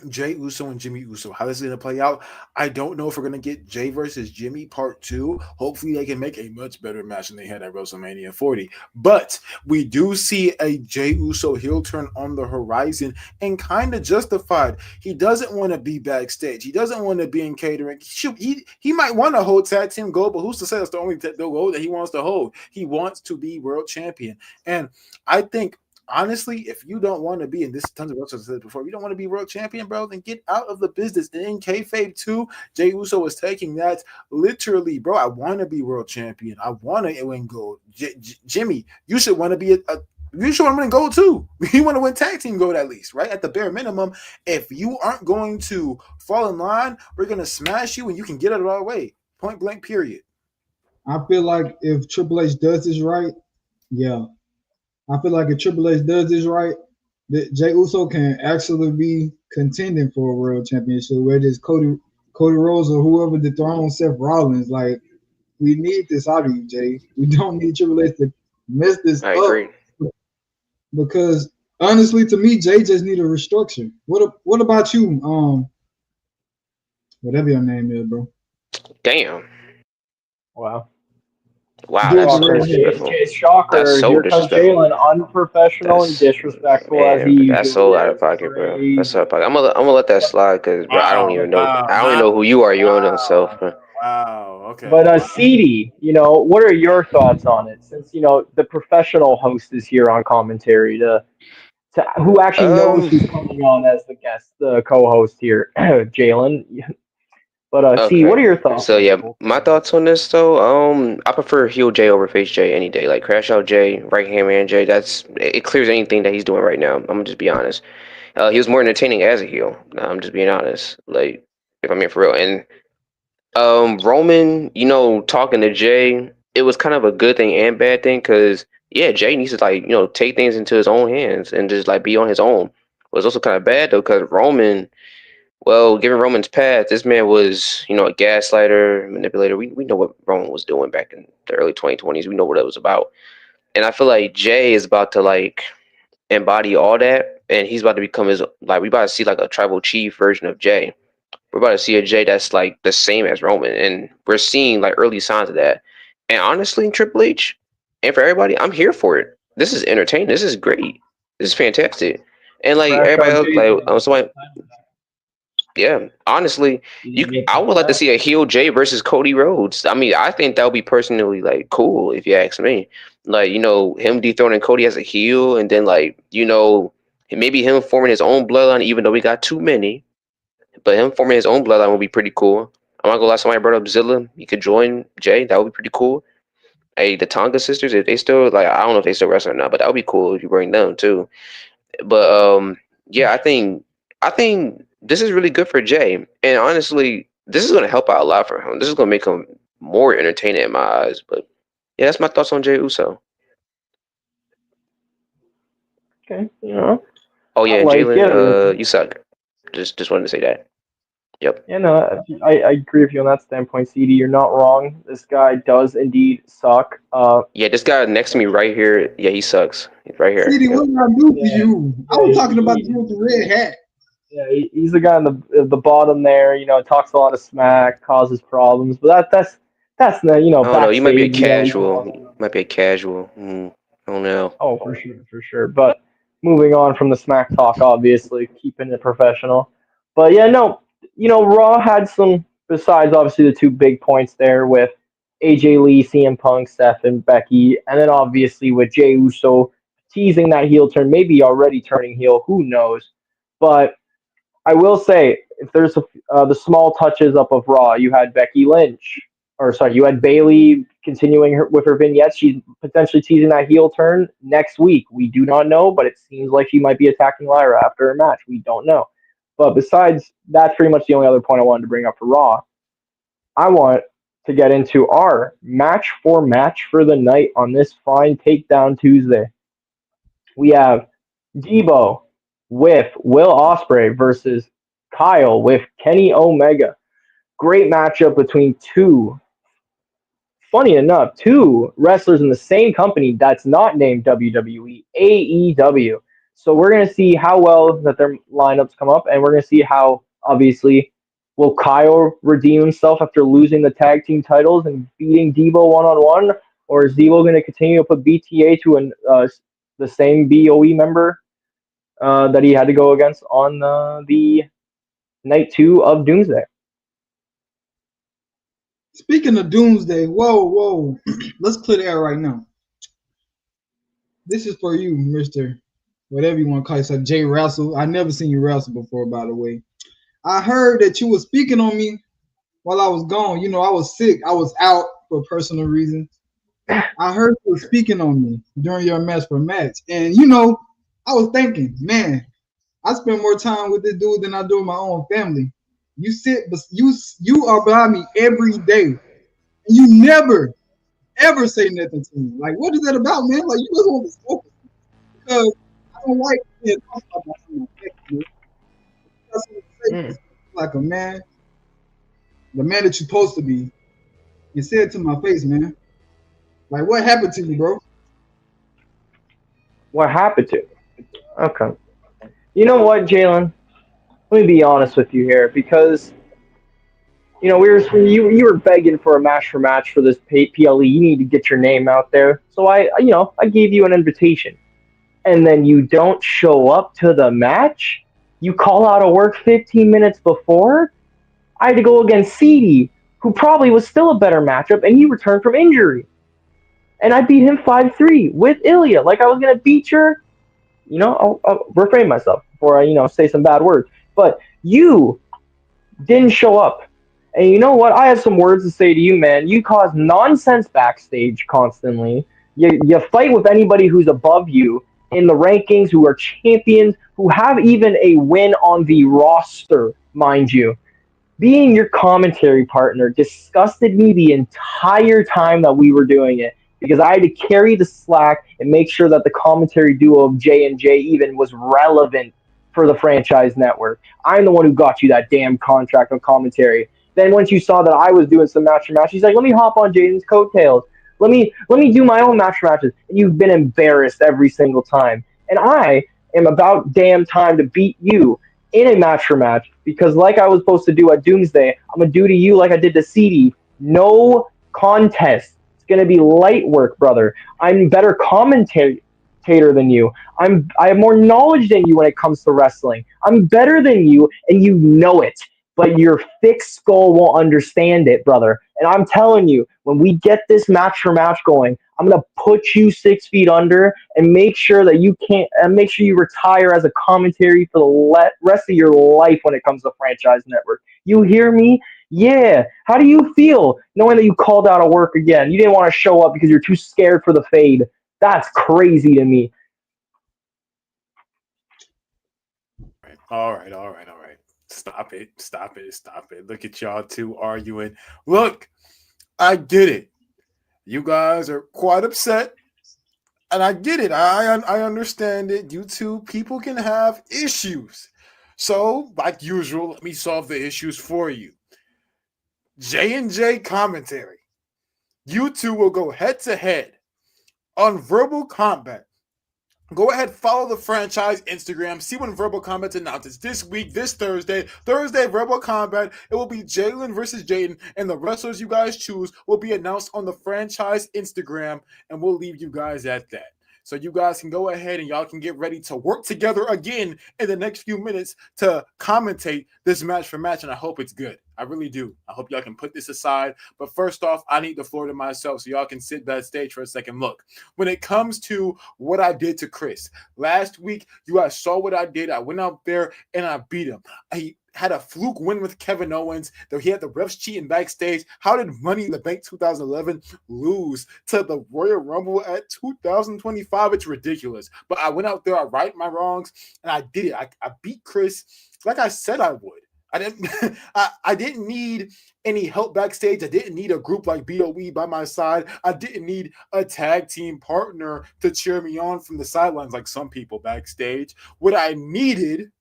Jey Uso and Jimmy Uso. How this is going to play out, I don't know if we're going to get Jey versus Jimmy part 2. Hopefully, they can make a much better match than they had at WrestleMania 40. But we do see a Jey Uso heel turn on the horizon, and kind of justified. He doesn't want to be backstage. He doesn't want to be in catering. He might want to hold tag team gold, but who's to say that's the only the gold that he wants to hold? He wants to be world champion. And I think, honestly, if you don't want to be, and this tons of wrestlers said before, if you don't want to be world champion, bro, then get out of the business. And in kayfabe too, Jey Uso is taking that literally, bro. I want to be world champion. I want to win gold. Jimmy, you should want to be you should want to win gold too. You want to win tag team gold at least, right? At the bare minimum, if you aren't going to fall in line, we're gonna smash you, and you can get out of our way. Point blank. Period. I feel like if Triple H does this right, yeah. I feel like if Triple H does this right, that Jey Uso can actually be contending for a world championship, whether it's Cody Rhodes or whoever dethrones Seth Rollins. Like, we need this out of you, Jey. We don't need Triple H to mess this I up. agree. Because honestly, to me, Jey just need a restructure. What about you? Whatever your name is, bro. Damn. Wow. Wow, that's so disrespectful. It's shocker. That's so Here comes disrespectful. Jalen, unprofessional and disrespectful as he That's usually so out of is. pocket, bro. Crazy. That's so out of pocket. I'm gonna let that slide because, bro, I don't even know. I don't even know who you are. You don't know yourself. Wow. Okay. But CD, what are your thoughts on it? Since the professional host is here on commentary, to who actually knows who's coming on as the guest, the co-host here, Jalen. But C, what are your thoughts? So yeah, my thoughts on this though, I prefer heel Jey over face Jey any day. Like crash out Jey, right hand man Jey. It clears anything that he's doing right now. I'm gonna just be honest. He was more entertaining as a heel. I'm just being honest. Like if I'm being for real. And Roman, talking to Jey, it was kind of a good thing and bad thing because yeah, Jey needs to take things into his own hands and just be on his own. It was also kind of bad though because Roman. Well, given Roman's past, this man was, a gaslighter, manipulator. We know what Roman was doing back in the early 2020s. We know what it was about. And I feel like Jey is about to embody all that, and he's about to become we about to see a tribal chief version of Jey. We're about to see a Jey that's the same as Roman, and we're seeing early signs of that. And honestly, Triple H, and for everybody, I'm here for it. This is entertaining. This is great. This is fantastic. And everybody else, somebody. Yeah, honestly, I would like to see a heel Jey versus Cody Rhodes. I mean, I think that would be personally cool if you ask me. Him dethroning Cody as a heel, and then maybe him forming his own bloodline, even though we got too many. But him forming his own bloodline would be pretty cool. I'm not gonna lie, somebody brought up Zilla. He could join Jey. That would be pretty cool. Hey, the Tonga sisters, if they still I don't know if they still wrestle or not, but that would be cool if you bring them too. But yeah, I think this is really good for Jey, and honestly, this is going to help out a lot for him. This is going to make him more entertaining in my eyes. But yeah, that's my thoughts on Jey Uso. Okay, Oh yeah, Jalen, you suck. Just wanted to say that. Yep. Yeah, no, I agree with you on that standpoint, CD. You're not wrong. This guy does indeed suck. Yeah, this guy next to me right here. Yeah, he sucks. He's right here. CD, what did I do for you? I was talking about the dude with the red hat. Yeah, he's the guy on the bond there. Talks a lot of smack, causes problems, but that's Oh no, you might be a casual. Might be a casual. I don't know. Oh, for sure. But moving on from the smack talk, obviously keeping it professional. But yeah, no, Raw had some, besides obviously the two big points there with AJ Lee, CM Punk, Seth, and Becky, and then obviously with Jey Uso teasing that heel turn, maybe already turning heel, who knows? But I will say, if there's the small touches up of Raw, you had Becky Lynch, you had Bayley continuing with her vignettes. She's potentially teasing that heel turn next week. We do not know, but it seems like she might be attacking Lyra after her match. We don't know. But besides, that's pretty much the only other point I wanted to bring up for Raw. I want to get into our match for the night on this fine Takedown Tuesday. We have Deebo with Will Ospreay versus Kyle with Kenny Omega. Great matchup between funny enough, two wrestlers in the same company that's not named WWE, AEW. So we're going to see how well that their lineups come up, and we're going to see how, obviously, will Kyle redeem himself after losing the tag team titles and beating Deebo one-on-one, or is Deebo going to continue to put BTA to the same BOE member that he had to go against on the night 2 of Doomsday? Speaking of Doomsday, whoa. Let's clear the air right now. This is for you, Mr. Whatever you want to call yourself, Jey Russell. I never seen you wrestle before, by the way. I heard that you were speaking on me while I was gone. You know, I was sick. I was out for personal reasons. I heard you were speaking on me during your match for match. And, you know, I was thinking, man, I spend more time with this dude than I do with my own family. You sit, but you are by me every day. And you never, ever say nothing to me. Like, what is that about, man? Like, you just want to smoke because I don't like being talked about my family. That's what I'm saying. Like a man, the man that you're supposed to be, and say it to my face, man. Like, what happened to you, bro? What happened to? Okay. You know what, Jalen? Let me be honest with you here, because you were begging for a match for match for this PLE. You need to get your name out there. So I gave you an invitation, and then you don't show up to the match. You call out of work 15 minutes before. I had to go against CD, who probably was still a better matchup, and he returned from injury. And I beat him 5-3 with Ilya. Like I was gonna beat your, I'll refrain myself before I say some bad words. But you didn't show up. And you know what? I have some words to say to you, man. You cause nonsense backstage constantly. You fight with anybody who's above you in the rankings, who are champions, who have even a win on the roster, mind you. Being your commentary partner disgusted me the entire time that we were doing it, because I had to carry the slack and make sure that the commentary duo of J and J even was relevant for the franchise network. I'm the one who got you that damn contract on commentary. Then once you saw that I was doing some match for match, he's like, let me hop on Jaden's coattails. Let me do my own match for matches. And you've been embarrassed every single time. And I am about damn time to beat you in a match for match, because like I was supposed to do at Doomsday, I'm gonna do to you like I did to CD. No contest. It's gonna be light work, brother. I'm better commentator than you. I have more knowledge than you when it comes to wrestling. I'm better than you, and you know it. But your thick skull won't understand it, brother. And I'm telling you, when we get this match for match going, I'm gonna put you 6 feet under and make sure that you can't, and make sure you retire as a commentary for the rest of your life when it comes to Franchise Network. You hear me? Yeah. How do you feel knowing that you called out of work again? You didn't want to show up because you're too scared for the fade. That's crazy to me. All right. Stop it. Look at y'all two arguing. Look, I get it. You guys are quite upset. And I get it. I understand it. You two people can have issues. So, like usual, let me solve the issues for you. J&J commentary. You two will go head to head on Verbal Combat. Go ahead, follow the franchise Instagram. See when Verbal Combat announces this week, this Thursday, Verbal Combat. It will be Jalen versus Jaden, and the wrestlers you guys choose will be announced on the franchise Instagram, and we'll leave you guys at that. So you guys can go ahead and y'all can get ready to work together again in the next few minutes to commentate this match for match, and I hope it's good. I really do. I hope y'all can put this aside. But first off, I need the floor to myself so y'all can sit backstage for a second. Look, when it comes to what I did to Chris, last week, you guys saw what I did. I went out there and I beat him. I had a fluke win with Kevin Owens, though he had the refs cheating backstage. How did Money in the Bank 2011 lose to the Royal Rumble at 2025? It's ridiculous. But I went out there, I righted my wrongs, and I did it. I beat Chris like I said I would. I didn't need any help backstage. I didn't need a group like BOE by my side. I didn't need a tag team partner to cheer me on from the sidelines like some people backstage. What I needed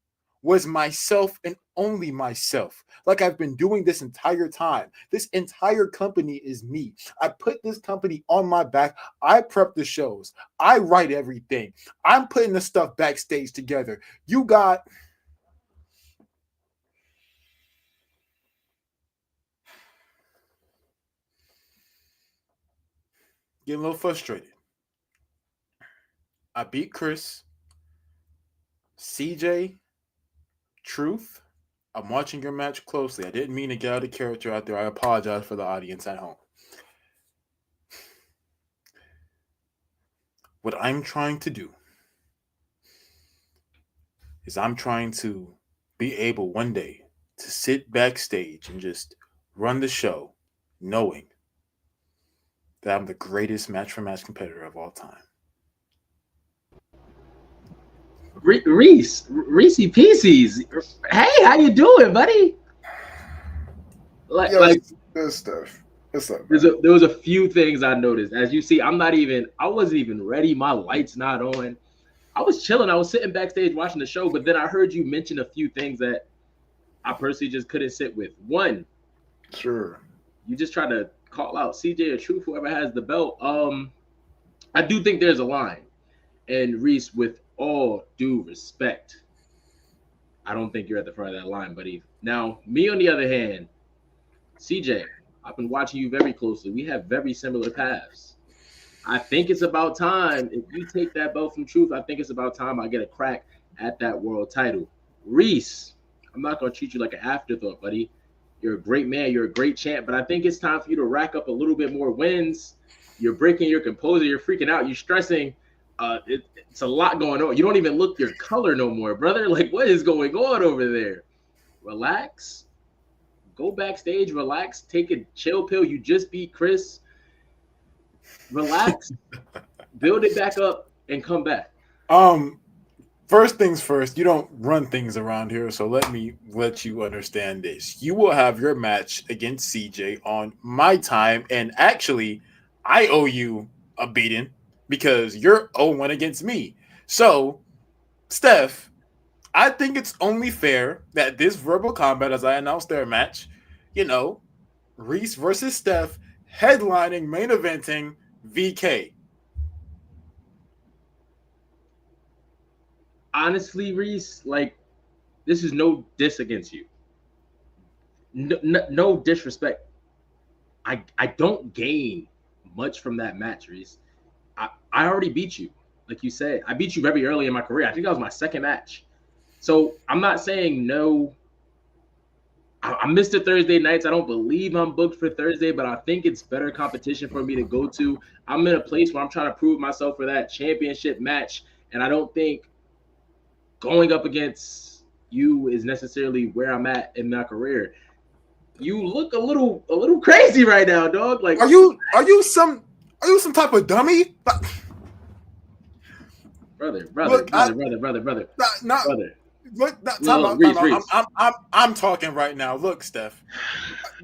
was myself and only myself. Like I've been doing this entire time. This entire company is me. I put this company on my back. I prep the shows. I write everything. I'm putting the stuff backstage together. You got... Getting a little frustrated. I beat Chris. CJ, Truth, I'm watching your match closely. I didn't mean to get out of character out there. I apologize for the audience at home. What I'm trying to do is I'm trying to be able one day to sit backstage and just run the show knowing that I'm the greatest match-for-match competitor of all time. Reece Pieces. Hey, how you doing, buddy? Good stuff. What's up? There was a few things I noticed. As you see, I wasn't even ready. My light's not on. I was chilling. I was sitting backstage watching the show, but then I heard you mention a few things that I personally just couldn't sit with. One, sure, you just try to call out CJ or Truth, whoever has the belt. I do think there's a line, and Reece, with all due respect, I don't think you're at the front of that line, buddy. Now, me on the other hand, CJ, I've been watching you very closely. We have very similar paths. I think it's about time, if you take that belt from Truth, I think it's about time I get a crack at that world title. Reece, I'm not going to treat you like an afterthought, buddy. You're a great man. You're a great champ, but I think it's time for you to rack up a little bit more wins. You're breaking your composure. You're freaking out. You're stressing. It's a lot going on. You don't even look your color no more, brother. Like, what is going on over there? Relax. Go backstage. Relax. Take a chill pill. You just beat Chris. Relax. Build it back up and come back. First things first, you don't run things around here, so let me let you understand this. You will have your match against CJ on my time, and actually, I owe you a beating because you're 0-1 against me. So, Steph, I think it's only fair that this verbal combat, as I announced their match, Reece versus Steph, headlining, main eventing, VK. Honestly, Reece, this is no diss against you. No disrespect. I don't gain much from that match, Reece. I already beat you. Like you said, I beat you very early in my career. I think that was my second match. So I'm not saying no. I missed the Thursday nights. I don't believe I'm booked for Thursday, but I think it's better competition for me to go to. I'm in a place where I'm trying to prove myself for that championship match, and I don't think going up against you is necessarily where I'm at in my career. You look a little crazy right now, dog. Like, are you some type of dummy? Brother. Look, I'm talking right now. Look, Steph,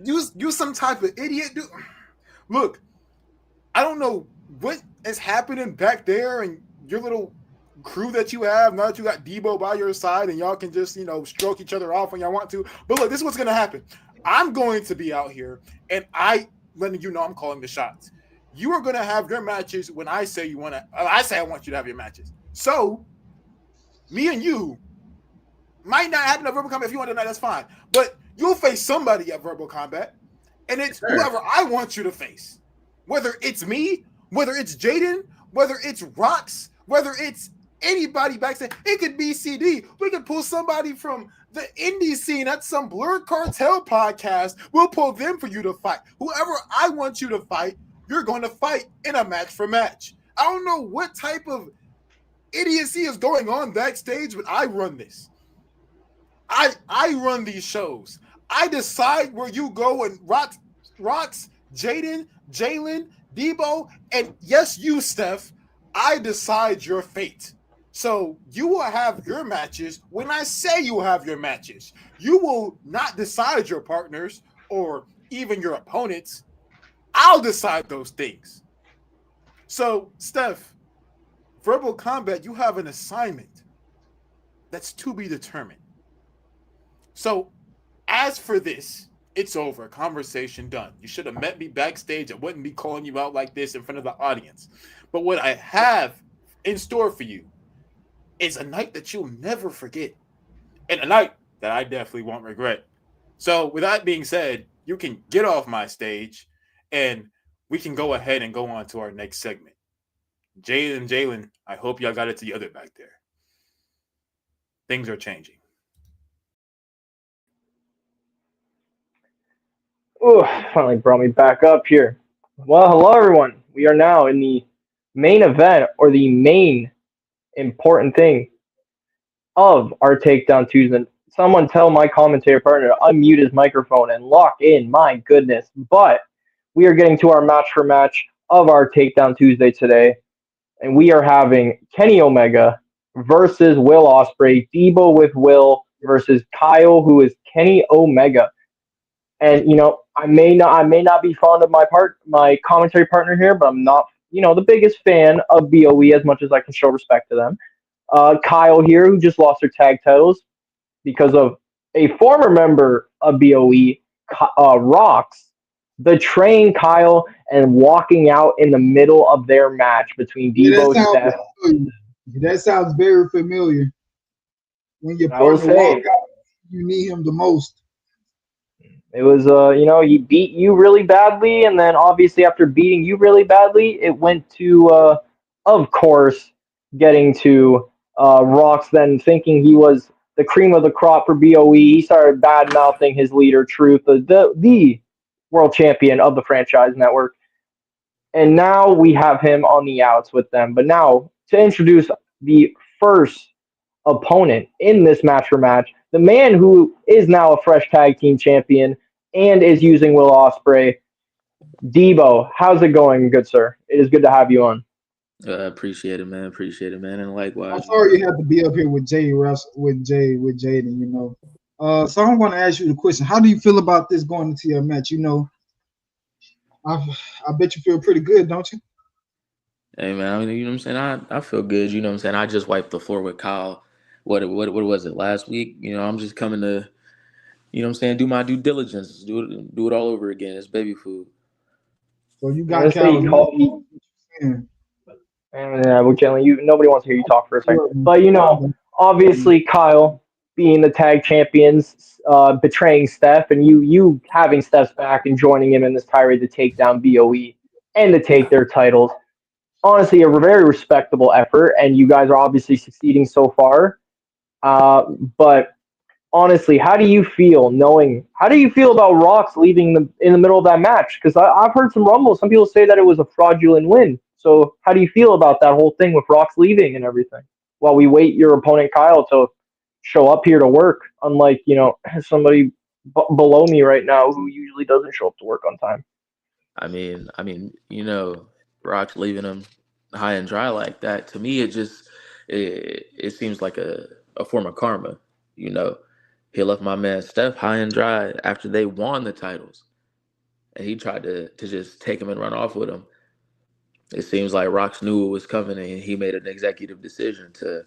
you some type of idiot, dude. Look, I don't know what is happening back there and your little crew that you have now that you got Deebo by your side and y'all can just stroke each other off when y'all want to. But look, this is what's gonna happen. I'm going to be out here and letting you know I'm calling the shots. You are gonna have your matches when I say I want you to have your matches. So me and you might not happen at Verbal Combat. If you want tonight, that's fine. But you'll face somebody at Verbal Combat, and it's whoever I want you to face. Whether it's me, whether it's Jaden, whether it's Rox, whether it's anybody backstage. It could be CD. We could pull somebody from the indie scene at some Blurred Cartel podcast. We'll pull them for you to fight. Whoever I want you to fight, you're going to fight in a match for match. I don't know what type of idiocy is going on backstage, but I run this. I run these shows. I decide where you go, and Rox, Jaden, Jalen, Deebo, and yes, you, Steph, I decide your fate. So you will have your matches when I say you have your matches. You will not decide your partners or even your opponents. I'll decide those things. So, Steph, Verbal Combat, you have an assignment that's to be determined. So, as for this, it's over. Conversation done. You should have met me backstage. I wouldn't be calling you out like this in front of the audience. But what I have in store for you is a night that you'll never forget, and a night that I definitely won't regret. So, with that being said, you can get off my stage, and we can go ahead and go on to our next segment. Jalen, I hope y'all got it together back there. Things are changing. Ooh, finally brought me back up here. Well, hello everyone. We are now in the main event, or the main important thing of our Takedown Tuesday. Someone tell my commentator partner to unmute his microphone and lock in. My goodness. But we are getting to our match for match of our Takedown Tuesday today. And we are having Kenny Omega versus Will Ospreay. Deebo with Will versus Kyle, who is Kenny Omega. And I may not be fond of my commentary partner here, but I'm not the biggest fan of BOE as much as I can show respect to them. Kyle here, who just lost their tag titles because of a former member of BOE, Rocks, betraying Kyle and walking out in the middle of their match between Deebo and Seth. That sounds very familiar. When your partner walks out, you need him the most. It was, he beat you really badly, and then obviously after beating you really badly, it went to, of course, getting to Rocks then thinking he was the cream of the crop for BOE. He started bad-mouthing his leader, Truth, the world champion of the franchise network. And now we have him on the outs with them. But now, to introduce the first opponent in this match for match, the man who is now a fresh tag team champion and is using Will Ospreay, Deebo. How's it going, good sir? It is good to have you on. Appreciate it, man. Appreciate it, man. And likewise. I'm sorry you had to be up here with Jaden. So I'm going to ask you the question: how do you feel about this going into your match? I bet you feel pretty good, don't you? Hey, man. I mean, you know what I'm saying? I feel good. You know what I'm saying? I just wiped the floor with Kyle. What was it last week? I'm just coming to, do my due diligence, do it all over again. It's baby food. So you got Kyle. Nobody wants to hear you talk for a second. But obviously Kyle being the tag champions, betraying Steph, and you having Steph's back and joining him in this tirade to take down BOE and to take their titles. Honestly, a very respectable effort, and you guys are obviously succeeding so far. But honestly, how do you feel about Rocks leaving in the middle of that match? Because I've heard some rumbles. Some people say that it was a fraudulent win. So how do you feel about that whole thing with Rocks leaving and everything? While we wait your opponent Kyle to show up here to work, unlike somebody below me right now who usually doesn't show up to work on time. I mean, Rocks leaving him high and dry like that, to me, it seems like a form of karma. He left my man Steph high and dry after they won the titles, and he tried to just take him and run off with him. It seems like Rocks knew what was coming, and he made an executive decision to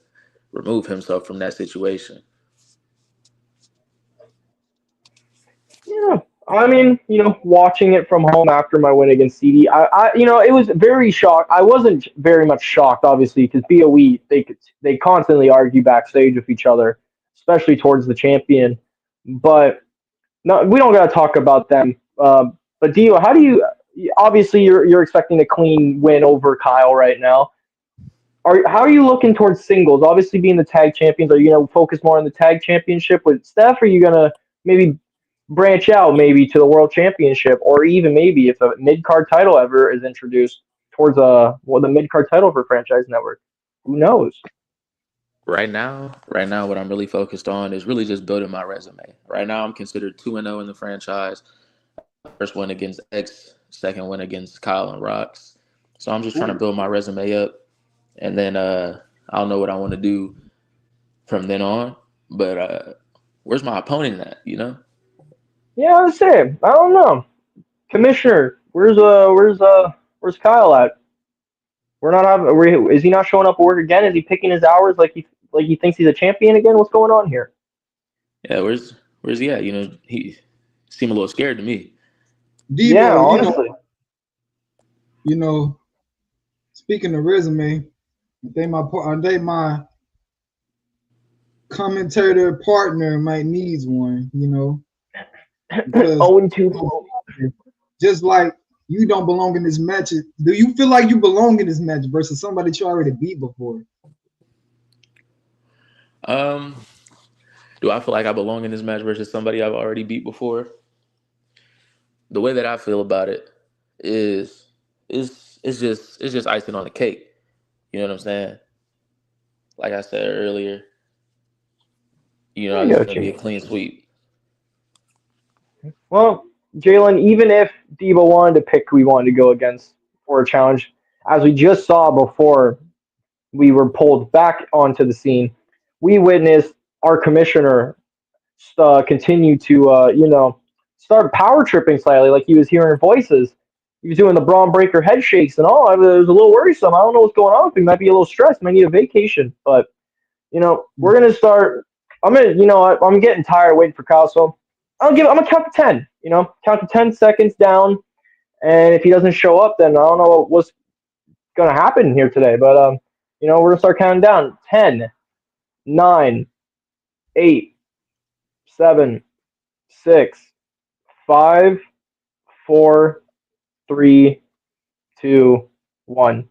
remove himself from that situation. Yeah. I mean, watching it from home after my win against CD, it was very shocked. I wasn't very much shocked, obviously, because BOE, they constantly argue backstage with each other, especially towards the champion. But no, we don't got to talk about them. But Dio, obviously you're expecting a clean win over Kyle right now. How are you looking towards singles? Obviously, being the tag champions, are you going to focus more on the tag championship with Steph, or are you going to maybe branch out maybe to the world championship, or even maybe if a mid-card title ever is introduced towards the mid-card title for Franchise Network? Who knows? Right now, what I'm really focused on is really just building my resume. Right now, I'm considered 2-0 in the franchise. First win against X, second win against Kyle and Rocks. So I'm just trying to build my resume up, and then I'll know what I want to do from then on. But where's my opponent at? Yeah, I was saying, I don't know. Commissioner, where's Kyle at? Is he not showing up at work again? Is he picking his hours like he thinks he's a champion again? What's going on here? Yeah, where's Where's he at? You know, he seemed a little scared to me. Deebo, Yeah, honestly. Speaking of resume, I think my commentator partner might needs one, because 0-2. just like you don't belong in this match. Do you feel like you belong in this match versus somebody you already beat before? Do I feel like I belong in this match versus somebody I've already beat before? The way that I feel about it is it's just icing on the cake. You know what I'm saying? Like I said earlier, I this is got gonna be a you. clean sweep. Well, Jalen, even if Deebo wanted to pick who he wanted to go against for a challenge, as we just saw before we were pulled back onto the scene, we witnessed our commissioner continue to, start power tripping slightly, like he was hearing voices. He was doing the Braun Breaker head shakes and all. It was a little worrisome. I don't know what's going on. He might be a little stressed. Might need a vacation. But we're gonna start. I'm getting tired waiting for Kyle. So I'm gonna count to 10. Count to 10 seconds down. And if he doesn't show up, then I don't know what's gonna happen here today. But we're gonna start counting down. 10, 9, 8, 7, 6, 5, 4, 3, 2, 1.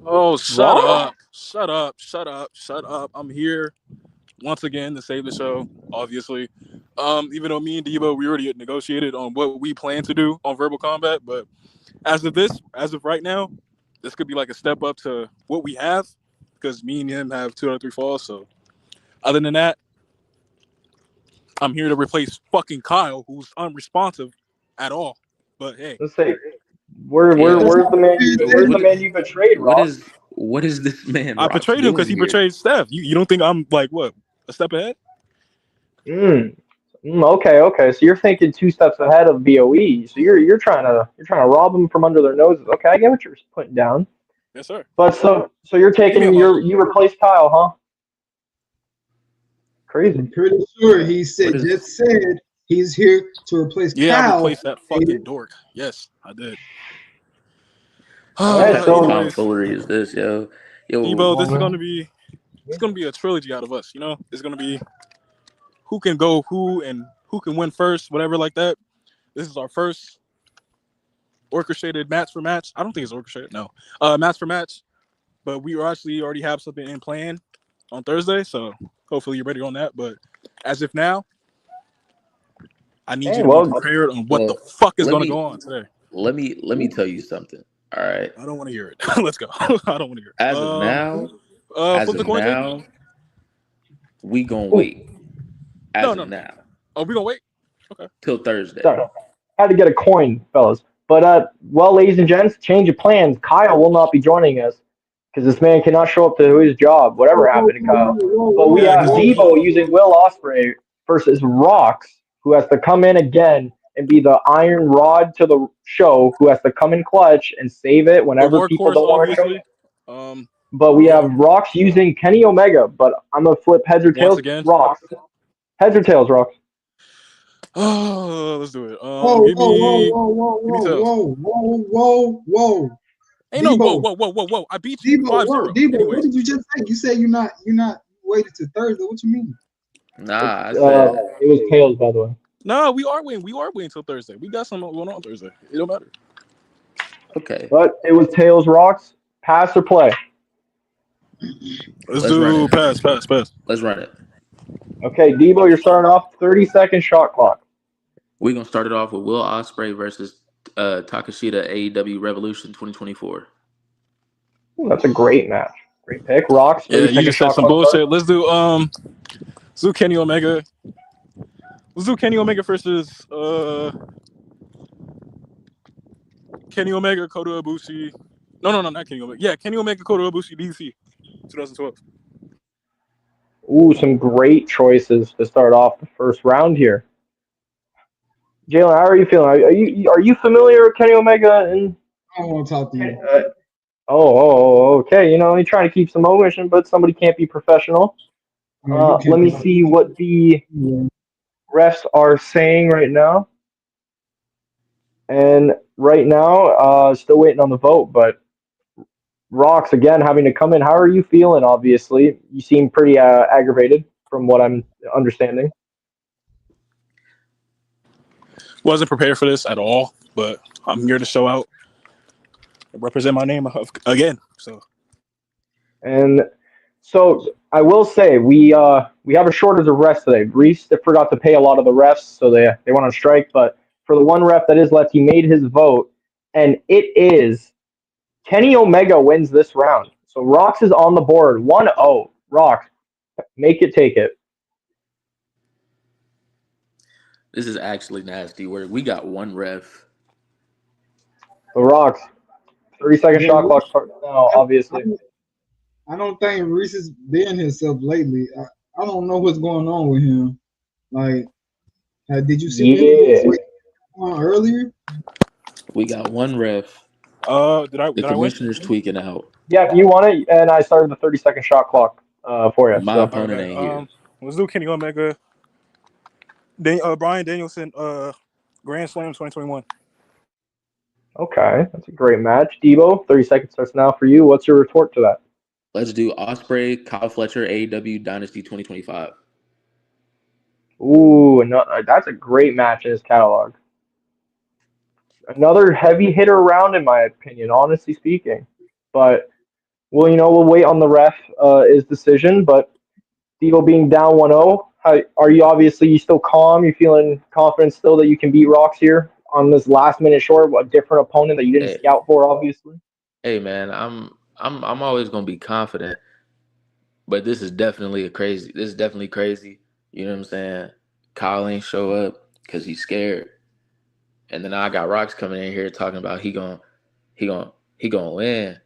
Oh, shut Raw? up. Shut up. Shut up. Shut up. I'm here once again to save the show, obviously. Even though me and Deebo, we already negotiated on what we plan to do on Verbal Combat, but as of right now, this could be like a step up to what we have, because me and him have 2 out of 3 falls. So other than that, I'm here to replace fucking Kyle, who's unresponsive at all. But hey, Let's say, where's Yeah. the man? Where's the What man you betrayed, what Rock? is this man I Rox betrayed him because doing he here? betrayed Steph. You don't think I'm like what, a step ahead? Okay. So you're thinking 2 steps ahead of BOE. So you're trying to rob them from under their noses. Okay, I get what you're putting down. Yes, sir. But so you're Leave me taking alone. you replace Kyle, huh? Crazy. I'm pretty sure he What is said he's here to replace Yeah, I Kyle. replaced that fucking dork. Yes, I did. what Yeah, type of so Anyways, tomfoolery is this, yo? Deebo, Yo, this is gonna be a trilogy out of us. It's gonna be who can go who and who can win first, whatever like that. This is our first orchestrated match for match. I don't think it's orchestrated. No, match for match. But we actually already have something in plan on Thursday, so hopefully you're ready on that. But as if now, I need you to be well, prepared on what the well, fuck is let gonna go me on today. let me tell you something. All right. I don't want to hear it. Let's go. I don't want to hear it. As of Flip the coin, Jay. now, we gonna wait. As No. of now, Oh, we gonna wait. Okay. till Thursday. sorry, had to get a coin, fellas. But ladies and gents, change of plans. Kyle will not be joining us because this man cannot show up to his job. Whatever happened to Kyle. But we Yeah, have because Deebo using Will Ospreay versus Rox, who has to come in again and be the iron rod to the show, who has to come in clutch and save it the whenever people workhorse, don't want to show. obviously. Um, But we have yeah. Rox using Kenny Omega. But I'm gonna flip heads or Once tails. again. Rox. Heads or tails, Rox. Oh, let's do it. Whoa, Give me tails. whoa. Ain't no Deebo, whoa. I beat you Deebo, 5-0. Deebo, what Anyways. did you just say? You said you're not waiting to Thursday. What you mean? Nah, I It said was tails, by the way. No, we are waiting. We are waiting until Thursday. We got something going on Thursday. It don't matter. okay. But it was tails, Rox. Pass or play. Let's Let's run do it. pass. Let's run it. Okay, Deebo, you're starting off 30-second shot clock. We're gonna start it off with Will Ospreay versus Takashita AEW Revolution 2024. Ooh, that's a great match. Great pick. Rocks, Yeah, 30 you second just said shot some clock start. bullshit. Let's do Kenny Omega. Let's do Kenny Omega versus Kenny Omega, Kota Ibushi. No, not Kenny Omega. Yeah, Kenny Omega, Kota Ibushi, DC, 2012. Ooh, some great choices to start off the first round here. Jalen, how are you feeling? Are you familiar with Kenny Omega? And I don't want to talk to you. okay. You're trying to keep some motion, but somebody can't be professional. Let me see what the refs are saying right now. And right now, still waiting on the vote, but Rocks again having to come in. How are you feeling? Obviously, you seem pretty aggravated from what I'm understanding. Wasn't prepared for this at all, but I'm here to show out and represent my name again. And so I will say we have a shortage of refs today. Reece forgot to pay a lot of the refs, so they went on strike. But for the one ref that is left, he made his vote, and it is Kenny Omega wins this round. So Rox is on the board, 1-0. Rox, make it, take it. This is actually nasty. Where we got one ref. So Rox, 30-second shot clock starts now. Obviously, I don't think Reese has been himself lately. I don't know what's going on with him. Like, did you see him earlier? We got one ref. The commissioner's tweaking out. Yeah, you want it, and I started the 30-second shot clock for you. My opponent ain't here. Let's do Kenny Omega. Bryan Danielson, Grand Slam 2021. Okay, that's a great match. Deebo, 30 seconds starts now for you. What's your retort to that? Let's do Ospreay, Kyle Fletcher, AEW Dynasty 2025. Ooh, no, that's a great match in his catalog. Another heavy hitter round, in my opinion, honestly speaking. But, well, we'll wait on the ref his decision. But Deebo being down 1-0, are you still calm? You feeling confident still that you can beat Rocks here on this last minute short? A different opponent that you didn't scout for, obviously. Hey man, I'm always gonna be confident, but this is definitely crazy. You know what I'm saying? Kyle ain't show up because he's scared, and then I got Rocks coming in here talking about he gonna win,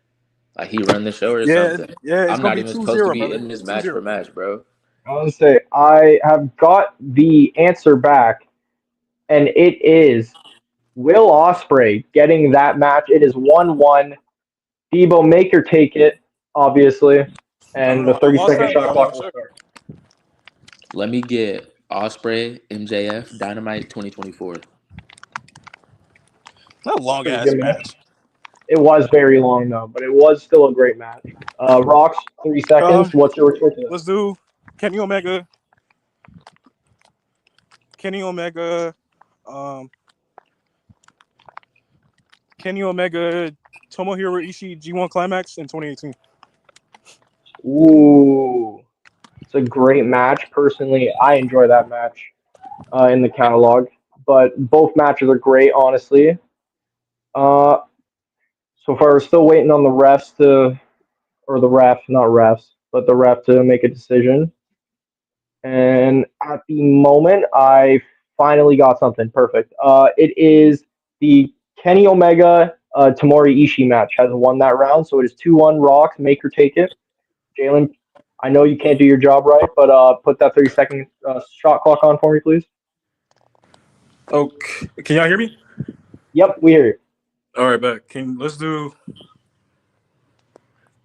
like he run the show or something. Yeah, I'm not even supposed to be in this match for match, bro. I want to say I have got the answer back, and it is Will Ospreay getting that match. It is 1-1. Deebo, make or take it, obviously, and the 30-second shot clock will start. Let me get Ospreay, MJF, Dynamite 2024. Not a long ass match. It was very long though, but it was still a great match. Rocks, 3 seconds. What's your retort to that? Let's do Kenny Omega. Tomohiro Ishii G1 Climax in 2018. Ooh, it's a great match. Personally, I enjoy that match in the catalog, but both matches are great, honestly. So far, we're still waiting on the refs the ref to make a decision. And at the moment, I finally got something perfect. It is the Kenny Omega Tamori Ishii match has won that round, so it is 2-1 Rocks. Make or take it. Jalen, I know you can't do your job right, but put that 30-second shot clock on for me, please. Okay, can y'all hear me? Yep, we hear you. All right, back. Let's do.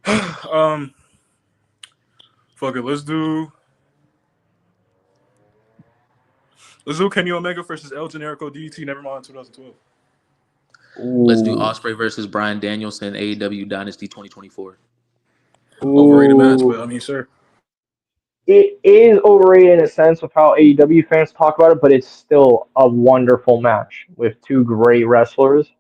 Fuck it. Let's do Kenny Omega versus El Generico DDT Nevermind 2012. Let's do Ospreay versus Bryan Danielson, AEW Dynasty 2024. Overrated match, but I mean, sure. It is overrated in a sense of how AEW fans talk about it, but it's still a wonderful match with two great wrestlers.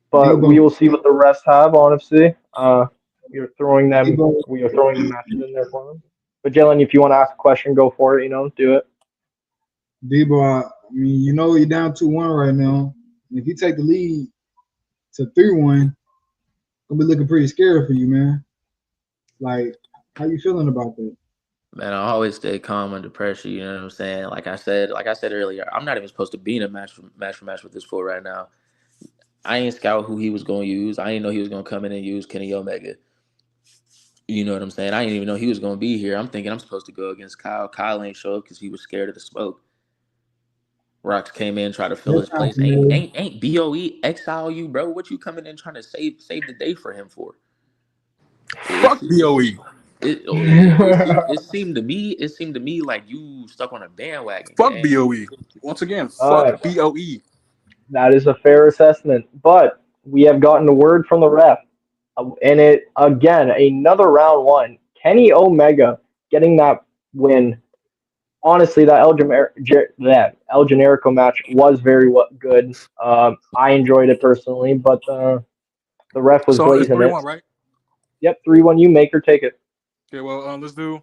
But we will see what the rest have, honestly. We are throwing the matches in there for them. But Jalen, if you want to ask a question, go for it, do it. Deebo, I mean, you're down 2-1 right now. And if you take the lead to 3-1, it'll be looking pretty scary for you, man. Like, how you feeling about that? Man, I always stay calm under pressure. You know what I'm saying? Like I said earlier, I'm not even supposed to be in a match for match with this fool right now. I ain't scout who he was going to use. I ain't know he was going to come in and use Kenny Omega. You know what I'm saying? I didn't even know he was going to be here. I'm thinking I'm supposed to go against Kyle. Kyle ain't show up because he was scared of the smoke. Rocks came in, tried to fill his place. Ain't BOE exile you, bro? What you coming in trying to save the day for him for? Fuck BOE. It seemed to me like you stuck on a bandwagon. Fuck Man. BOE. Once again, All fuck right, BOE. that is a fair assessment. But we have gotten a word from the ref, and it again another round one. Kenny Omega getting that win. Honestly, that El Generico match was very good. I enjoyed it personally, but the ref was So it's glazing 3-1, it. right? Yep, 3-1. You make or take it. Okay, well, let's do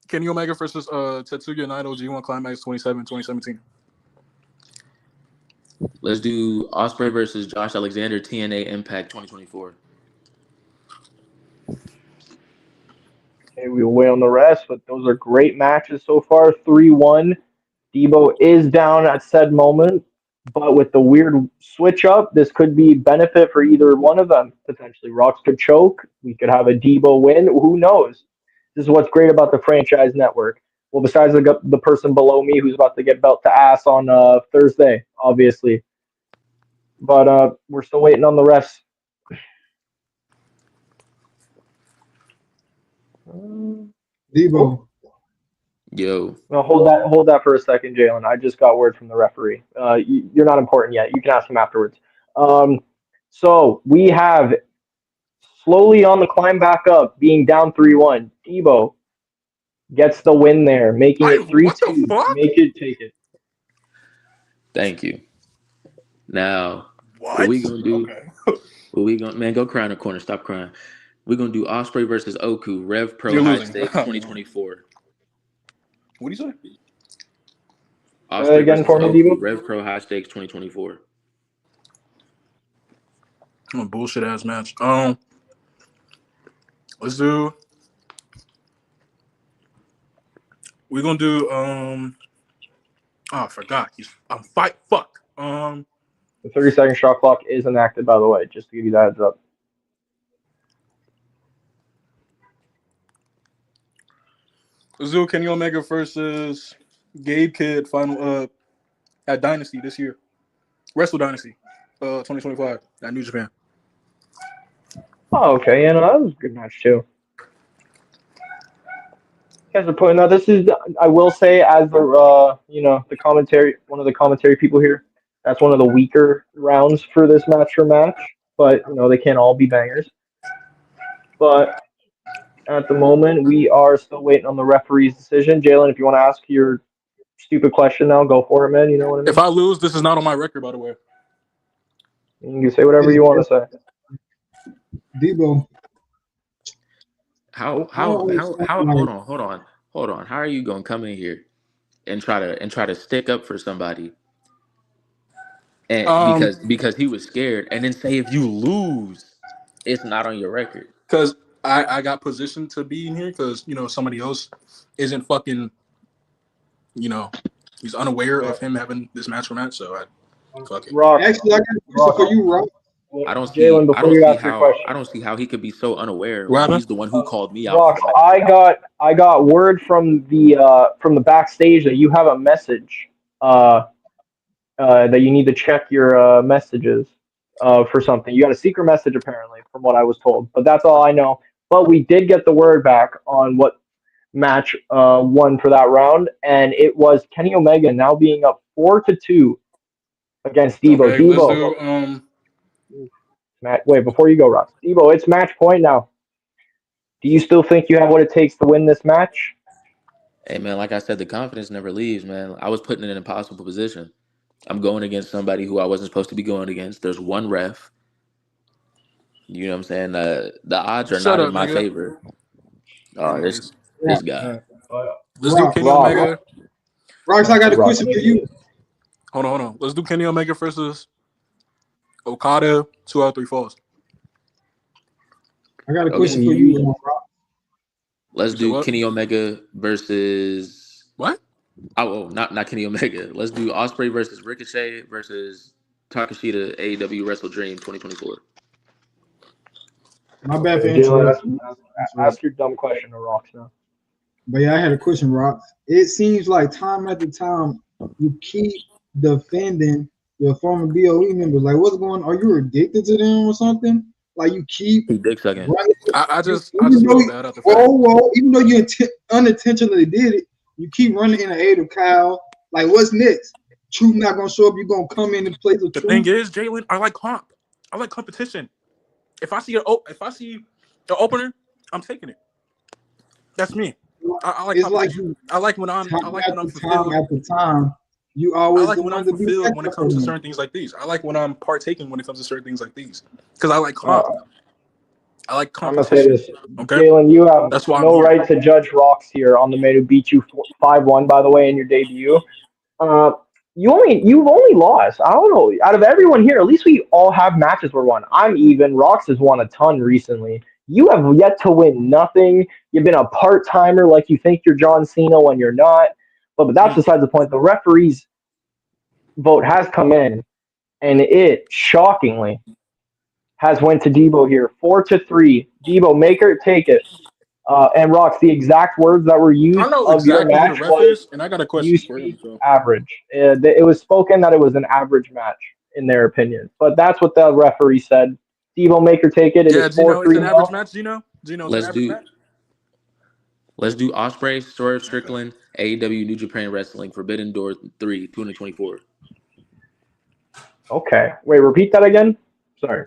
Kenny Omega versus Tetsuya Naito G1 Climax 27, 2017. Let's do Ospreay versus Josh Alexander TNA Impact 2024. Okay, we will wait on the rest, but those are great matches so far. 3-1. Deebo is down at said moment, but with the weird switch up, this could be benefit for either one of them potentially. Rocks could choke. We could have a Deebo win. Who knows? This is what's great about the franchise network. Well, besides the person below me who's about to get belt to ass on Thursday, obviously. But we're still waiting on the refs. Deebo. Yo, No, hold that for a second, Jalen. I just got word from the referee. You're not important yet. You can ask him afterwards. So we have slowly on the climb back up, being down 3-1. Deebo gets the win there, making it What the 3-2. fuck? Make it, take it. thank you. Now, What? we gonna do? Okay. What we gonna? Man, go cry in the corner. Stop crying. We're gonna do Ospreay versus Oku Rev Pro You're High losing. Stakes 2024. What do you say? Say that Ospreay again versus for me, Oku Deebo. Rev Pro High Stakes 2024. A bullshit ass match. Let's do. We're gonna do. Oh, I forgot. I'm fight. Fuck. The 30-second shot clock is enacted, by the way, just to give you that heads up. Let's do Kenny Omega versus Gabe Kidd final at Dynasty this year. Wrestle Dynasty, 2025 at New Japan. Oh, okay. Yeah, no, that was a good match, too. You guys are putting out. This is, I will say, as the commentary, one of the commentary people here, that's one of the weaker rounds for this match. But they can't all be bangers. But at the moment, we are still waiting on the referee's decision. Jalen, if you want to ask your stupid question now, go for it, man. You know what I mean? If I lose, this is not on my record, by the way. You can say whatever you want to say. Deebo. How hold on. How are you gonna come in here and try to stick up for somebody and because he was scared and then say if you lose, it's not on your record? Because I got positioned to be in here because somebody else isn't fucking he's unaware of him having this match. So I fuck it. Rock. Actually, I got a question for you, Rock. I don't Jalen, before you ask your question, see how he could be so unaware What when happened? he's the one who called me out. Rock, I got word from the backstage that you have a message that you need to check your messages for something. You got a secret message apparently, from what I was told. But that's all I know. But we did get the word back on what match won for that round, and it was Kenny Omega now being up 4-2 against Deebo. Okay, let's do Wait, before you go, Rock. Deebo, it's match point now. Do you still think you have what it takes to win this match? Hey man, like I said, the confidence never leaves, man. I was put in an impossible position. I'm going against somebody who I wasn't supposed to be going against. There's one ref. You know what I'm saying? The odds are Shut not up, in my nigga. favor. Oh, this guy. Let's do Kenny Omega. Rock, I got a question for you. Hold on. Let's do Kenny Omega versus Okada 2 out of 3 falls. I got a question for you, Rock. Let's do Kenny Omega versus what? Oh, not Kenny Omega. Let's do Ospreay versus Ricochet versus Takashita AEW Wrestle Dream 2024. My bad for interrupting. Ask your dumb question to Rock now. But yeah, I had a question, Rock. It seems like time after time you keep defending your former BOE members. Like, what's going on? Are you addicted to them or something? Like you keep He dick sucking. running. I just Even though feel bad at the fact. even though you unintentionally did it, you keep running in the aid of Kyle. Like what's next? Truth not gonna show up. You're gonna come in and play the The truth. thing is, Jalen, I like comp. I like competition. If I see an opener, I'm taking it. That's me. I like It's like competition. I like when I'm fulfilled. after time. You I always like the when I'm one to be fulfilled when it comes to second. certain things like these. I like when I'm partaking when it comes to certain things like these. Because I like comp. I like I'm gonna say competition. this, Okay, Jalen. You have that's why I'm no here. right to judge Rocks here on the man who beat you 5-1, by the way, in your debut. You've only lost. I don't know. Out of everyone here, at least we all have matches where won. I'm even. Rocks has won a ton recently. You have yet to win nothing. You've been a part timer, like you think you're John Cena when you're not. But that's besides the point. The referee's vote has come in, and it shockingly has went to Deebo here, 4-3. Deebo, make or take it. And Rocks, the exact words that were I used know of your exactly who the match ref was, is, and I got a you question for him. speak So average. It was spoken that it was an average match in their opinion, but that's what the referee said. Deebo, make or take it. It yeah, is 4-3 it's an average now. match. Gino, it's an Let's average do match. Ospreay, Swerve Okay. Strickland, AEW New Japan Wrestling, Forbidden Door 3, 2024. Okay, wait, repeat that again. Sorry.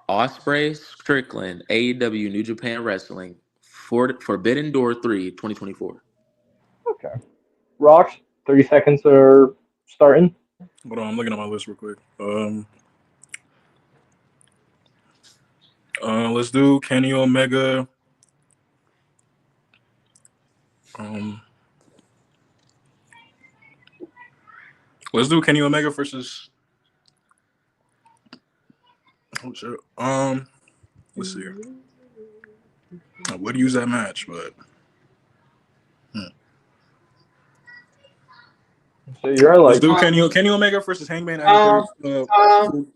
Ospreay, Strickland, AEW New Japan Wrestling, Forbidden Door 3, 2024. Okay, Rocks. 30 seconds are starting. Hold on, I'm looking at my list real quick. Let's do Kenny Omega. Let's do Kenny Omega versus. Oh shit. Let's see here. I would use that match, but. So you're Let's like, do Kenny Omega versus Hangman Tom, Adam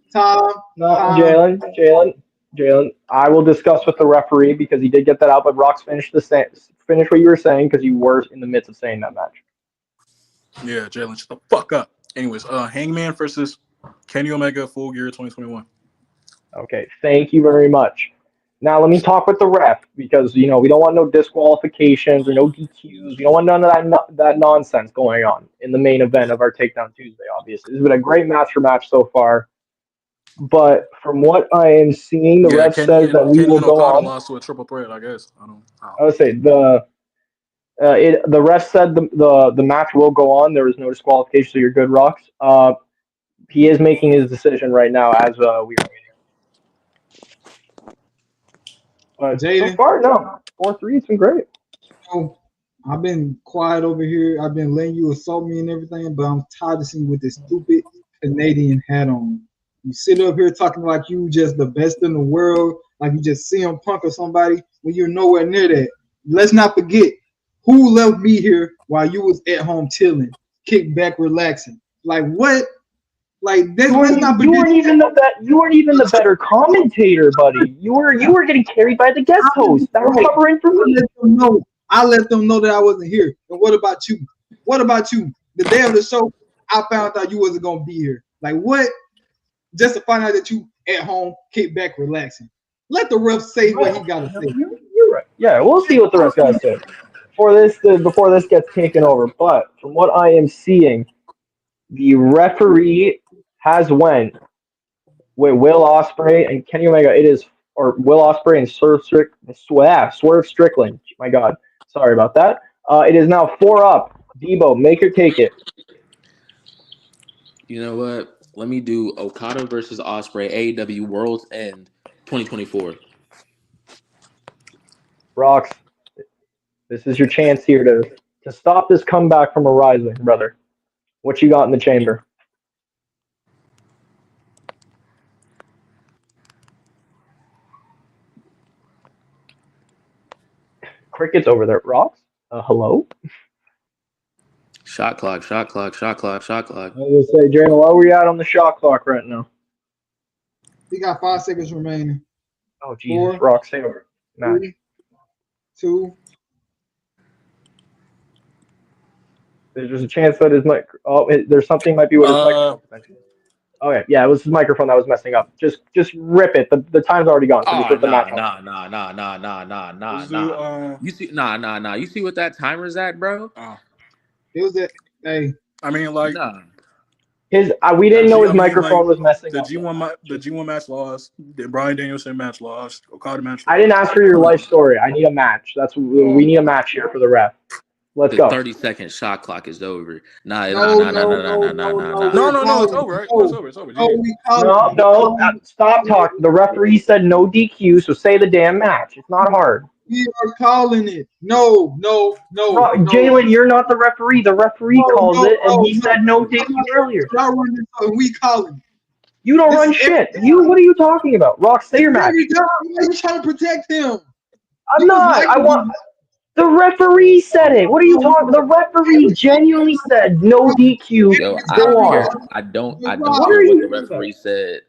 no, Page. Jalen. I will discuss with the referee because he did get that out. But Rocks, finish what you were saying because you were in the midst of saying that match. Yeah, Jalen, shut the fuck up. Anyways, Hangman versus Kenny Omega, Full Gear 2021. Okay, thank you very much. Now let me talk with the ref because we don't want no disqualifications or no DQs. We don't want none of that nonsense going on in the main event of our Takedown Tuesday. Obviously, this has been a great match so far. But from what I am seeing, the ref says that we will and go Okada on. lost to a triple threat, I guess. I would say the ref said the match will go on. There is no disqualification, so you're good, Rocks. He is making his decision right now as we are waiting. But so Jaden. far, no, 4-3. It's been great. So I've been quiet over here. I've been letting you assault me and everything, but I'm tired of seeing you with this stupid Canadian hat on. You sit up here talking like you just the best in the world, like you just CM Punk or somebody when you're nowhere near that. Let's not forget who left me here while you was at home chilling, kick back, relaxing. Like what? Like let's not You forget. weren't even the better commentator, buddy. You were getting carried by the guest host that was covering for me. I let them know that I wasn't here. And what about you? What about you? The day of the show, I found out you wasn't gonna be here. Like what? Just to find out that you at home, kick back, relaxing. Let the ref say what he gotta say. You're right. Yeah, we'll see what the rest guys say before this gets taken over. But from what I am seeing, the referee has went with Will Ospreay and Kenny Omega. Will Ospreay and Swerve Strickland. My God, sorry about that. It is now 4-up. Deebo, make or take it. You know what? Let me do Okada versus Ospreay, AEW World's End 2024. Rocks, this is your chance here to stop this comeback from arising, brother. What you got in the chamber? Crickets over there. Rocks? Hello? Shot clock. I was going to say, Jalen, where are we at on the shot clock right now? We got 5 seconds remaining. Oh, Jesus. 4, Rocks, say over. 3, 2. There's a chance that his mic. Oh, there's something might be with his microphone. Okay, yeah, it was his microphone that was messing up. Just rip it. The time's already gone, so just Oh rip the match off. Let's do You see, nah. You see what that timer's at, bro? It was that. Hey, I mean, like Nah. We didn't know his I mean, microphone like, was messing the up. G1 match lost. The Bryan Danielson match lost. Okada match lost. I didn't ask for your life story. I need a match. We need a match here for the ref. Let's The go. 30-second shot clock is over. no. No, it's over, right? It's over. No, stop talking. The referee said no DQ, so say the damn match. It's not hard. We are calling it. No. Jalen, you're not the referee. The referee called it, and he said no DQ earlier. We calling. You don't run shit. What are you talking about? Rock, say your match. Why are you trying to protect him? I'm not. The referee said it. What are you talking? The referee genuinely said no DQ. Yo, Go on. I don't What care are what you the referee said.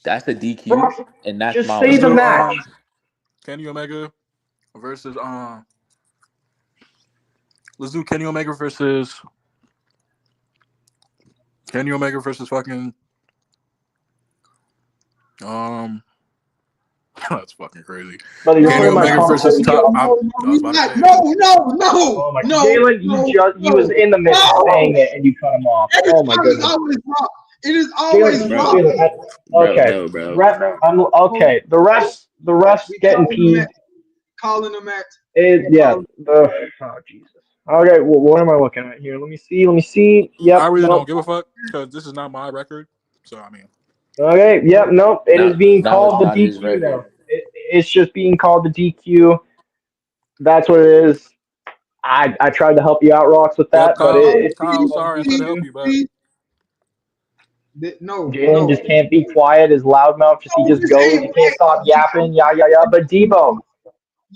That's a DQ, Rock, and that's just my say the match. Kenny Omega versus let's do Kenny Omega versus fucking that's fucking crazy. Brother, you're Kenny putting my Omega versus top. No. Oh my God, Jalen, he was in the midst of saying it, and you cut him off. Oh my goodness. It is always wrong. Okay, bro. okay. The refs getting peeved. Calling the match. Oh Jesus. Okay, well, what am I looking at here? Let me see. Yep. I really don't give a fuck because this is not my record. So I mean. Okay. Yep. Nope. It is being called the not his DQ now. record. It's just being called the DQ. That's what it is. I tried to help you out, Rocks, with that, but Kyle, sorry, I tried to help you, but Jalen just can't be quiet. His loudmouth he just goes. He can't stop yapping. Yeah. But Deebo,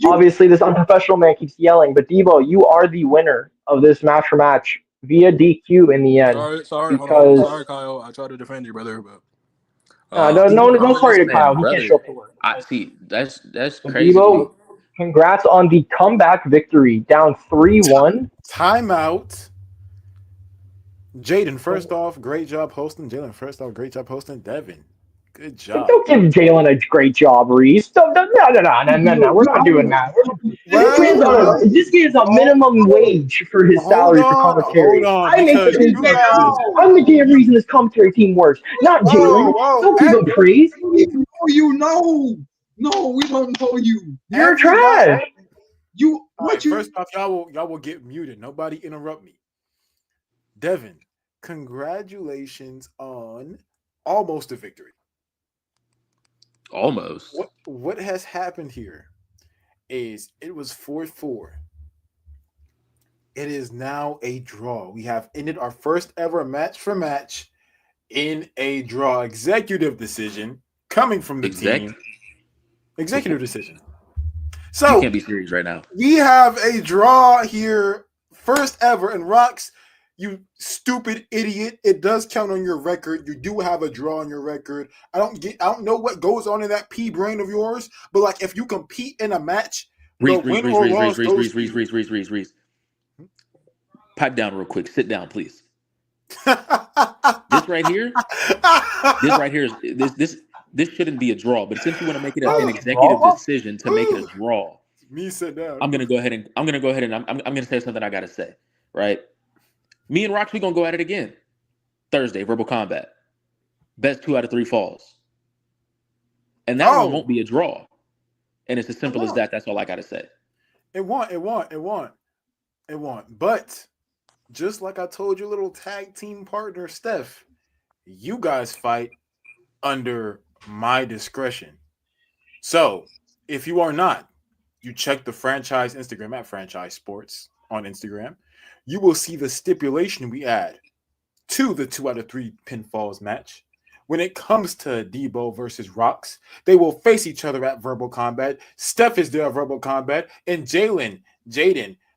obviously this unprofessional man keeps yelling. But Deebo, you are the winner of this match for match via DQ in the end. sorry, Kyle. I tried to defend you, brother, but don't sorry to Kyle. He can't show up to work. I see. That's crazy. Deebo, congrats on the comeback victory, down 3-1. Timeout. Jaden, first off, great job hosting. Jalen, first off, great job hosting. Devin, good job. Don't give Jalen a great job, Reese. No. We're not doing that. This man's on minimum wage for his salary for commentary. I'm the damn reason this commentary team works, not Jalen. Don't give him praise. No, we don't know you. You're trash. First off, y'all will get muted. Nobody interrupt me. Devin, congratulations on almost a victory. Almost. What has happened here is it was 4-4. It is now a draw. We have ended our first ever match for match in a draw. Executive decision coming from the team. Executive decision. So you can't be serious right now. We have a draw here, first ever. And Rocks, you stupid idiot! It does count on your record. You do have a draw on your record. I don't know what goes on in that pea brain of yours, but like if you compete in a match, Reece. Pipe down real quick. Sit down, please. This right here is this shouldn't be a draw, but since you want to make it an executive decision to make it a draw, me sit down. I'm gonna go ahead and I'm gonna say something I gotta say, right? Me and Rox, we gonna go at it again. Thursday, verbal combat. Best 2 out of 3 falls. And that one won't be a draw. And it's as simple as that. That's all I gotta say. It won't. But just like I told your little tag team partner, Steph, you guys fight under my discretion. So if you are not, you check the franchise Instagram at FranchiZe Sports on Instagram. You will see the stipulation we add to the 2 out of 3 pinfalls match. When it comes to Deebo versus Rocks, they will face each other at verbal combat. Steph is there at verbal combat. And Jaden,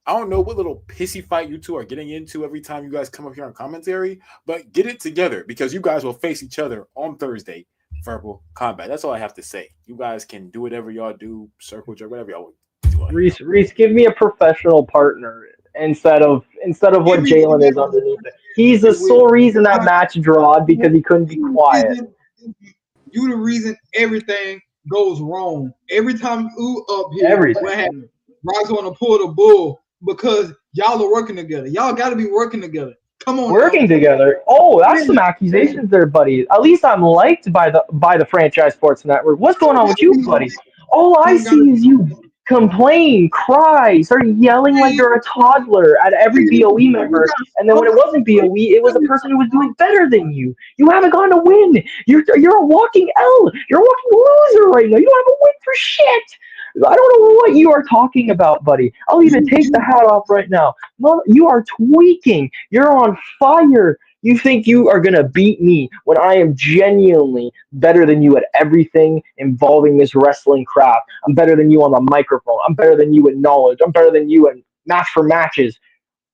I don't know what little pissy fight you two are getting into every time you guys come up here on commentary, but get it together because you guys will face each other on Thursday, verbal combat. That's all I have to say. You guys can do whatever y'all do, circle jerk, whatever y'all do. Reese, give me a professional partner instead of what Jalen is underneath it. He's the sole reason that match drawed because he couldn't be quiet. You the reason everything goes wrong. Every time you up here, Everything. what happened? Rock's gonna pull the bull because y'all are working together. Y'all gotta be working together. Come on, Working together. Oh, that's some accusations there, buddy. At least I'm liked by the Franchise Sports Network. What's going on with you, buddy? All I see is you complain, cry, start yelling like you're a toddler at every BOE member. And then when it wasn't BOE, it was a person who was doing better than you. You haven't gone to win. You're a walking L. You're a walking loser right now. You don't have a win for shit. I don't know what you are talking about, buddy. I'll even take the hat off right now. No, you are tweaking. You're on fire. You think you are going to beat me when I am genuinely better than you at everything involving this wrestling craft. I'm better than you on the microphone. I'm better than you in knowledge. I'm better than you in match for matches.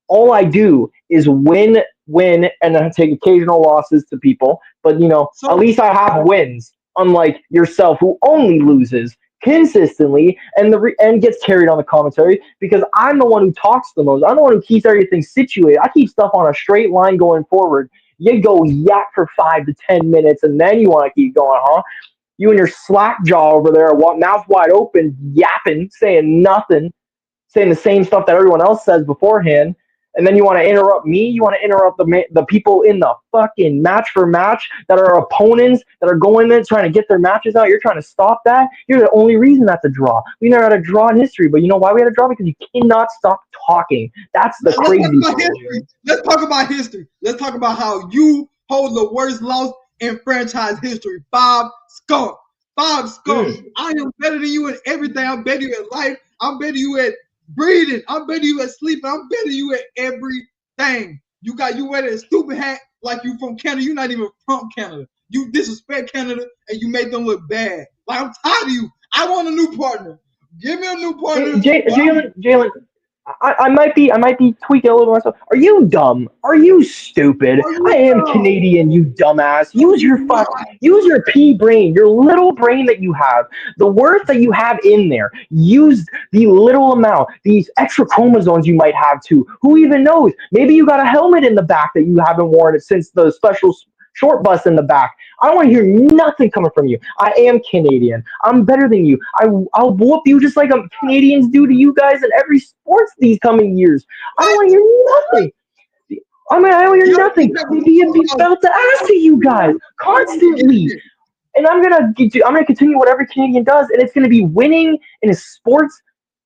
All I do is win, and then take occasional losses to people. But, at least I have wins, unlike yourself, who only loses consistently and gets carried on the commentary because I'm the one who talks the most. I'm the one who keeps everything situated. I keep stuff on a straight line going forward. You go yap for 5 to 10 minutes and then you want to keep going, huh? You and your slack jaw over there, mouth wide open, yapping, saying nothing, saying the same stuff that everyone else says beforehand. And then you want to interrupt me? You want to interrupt the people in the fucking match for match that are opponents that are going in trying to get their matches out? You're trying to stop that? You're the only reason that's a draw. We never had a draw in history, but you know why we had a draw? Because you cannot stop talking. That's the crazy thing. Let's talk about history. Let's talk about how you hold the worst loss in franchise history. 5 skunks. 5 skunks. I am better than you in everything. I'm better than you at life. I'm better than you at breathing. I'm better than you at sleeping. I'm better than you at everything. You wear that stupid hat like you from Canada. You're not even from Canada. You disrespect Canada and you make them look bad. Like, I'm tired of you. I want a new partner. Give me a new partner. Jalen, I might be tweaking a little myself. Are you dumb? Are you stupid? I am Canadian, you dumbass. Use your pea brain, your little brain that you have, the worth that you have in there. Use the little amount, these extra chromosomes you might have too. Who even knows? Maybe you got a helmet in the back that you haven't worn it since the special short bus in the back. I don't want to hear nothing coming from you. I am Canadian. I'm better than you. I'll whoop you just like Canadians do to you guys in every sports these coming years. I don't want to hear nothing. I don't hear nothing. Maybe it'd be felt to ask to you guys constantly. And I'm gonna continue whatever Canadian does, and it's gonna be winning in a sports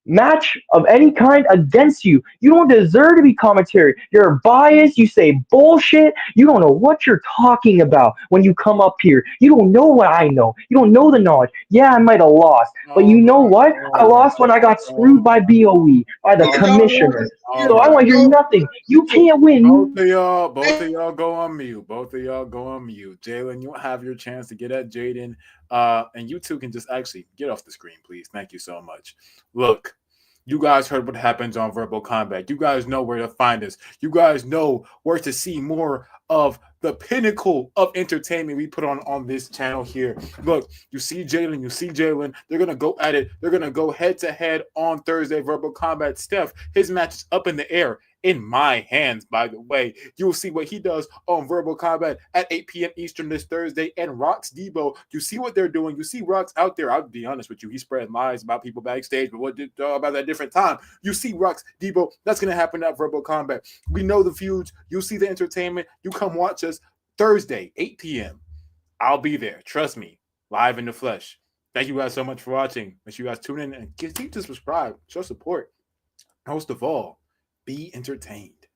match of any kind against you. You don't deserve to be commentary. You're biased. You say bullshit. You don't know what you're talking about when you come up here. You don't know what I know. You don't know the knowledge. Yeah, I might have lost, but you know what? I lost when I got screwed by BOE, by the commissioner. So I want to hear nothing. You can't win. Both of y'all go on mute. Jalen, you'll have your chance to get at Jaden. And you two can just actually get off the screen, please. Thank you so much. Look, you guys heard what happens on Verbal Combat. You guys know where to find us. You guys know where to see more of the pinnacle of entertainment we put on this channel here. Look, you see Jalen. They're going to go at it. They're going to go head-to-head on Thursday, Verbal Combat. Steph, his match is up in the air. In my hands, by the way. You will see what he does on Verbal Combat at 8 p.m. Eastern this Thursday. And Rock's Deebo, you see what they're doing. You see Rock's out there. I'll be honest with you. He's spreading lies about people backstage, but about that different time. You see Rock's Deebo. That's going to happen at Verbal Combat. We know the feuds. You see the entertainment. You come watch us Thursday, 8 p.m. I'll be there. Trust me. Live in the flesh. Thank you guys so much for watching. Make sure you guys tune in and continue to subscribe. Show support. Most of all, be entertained.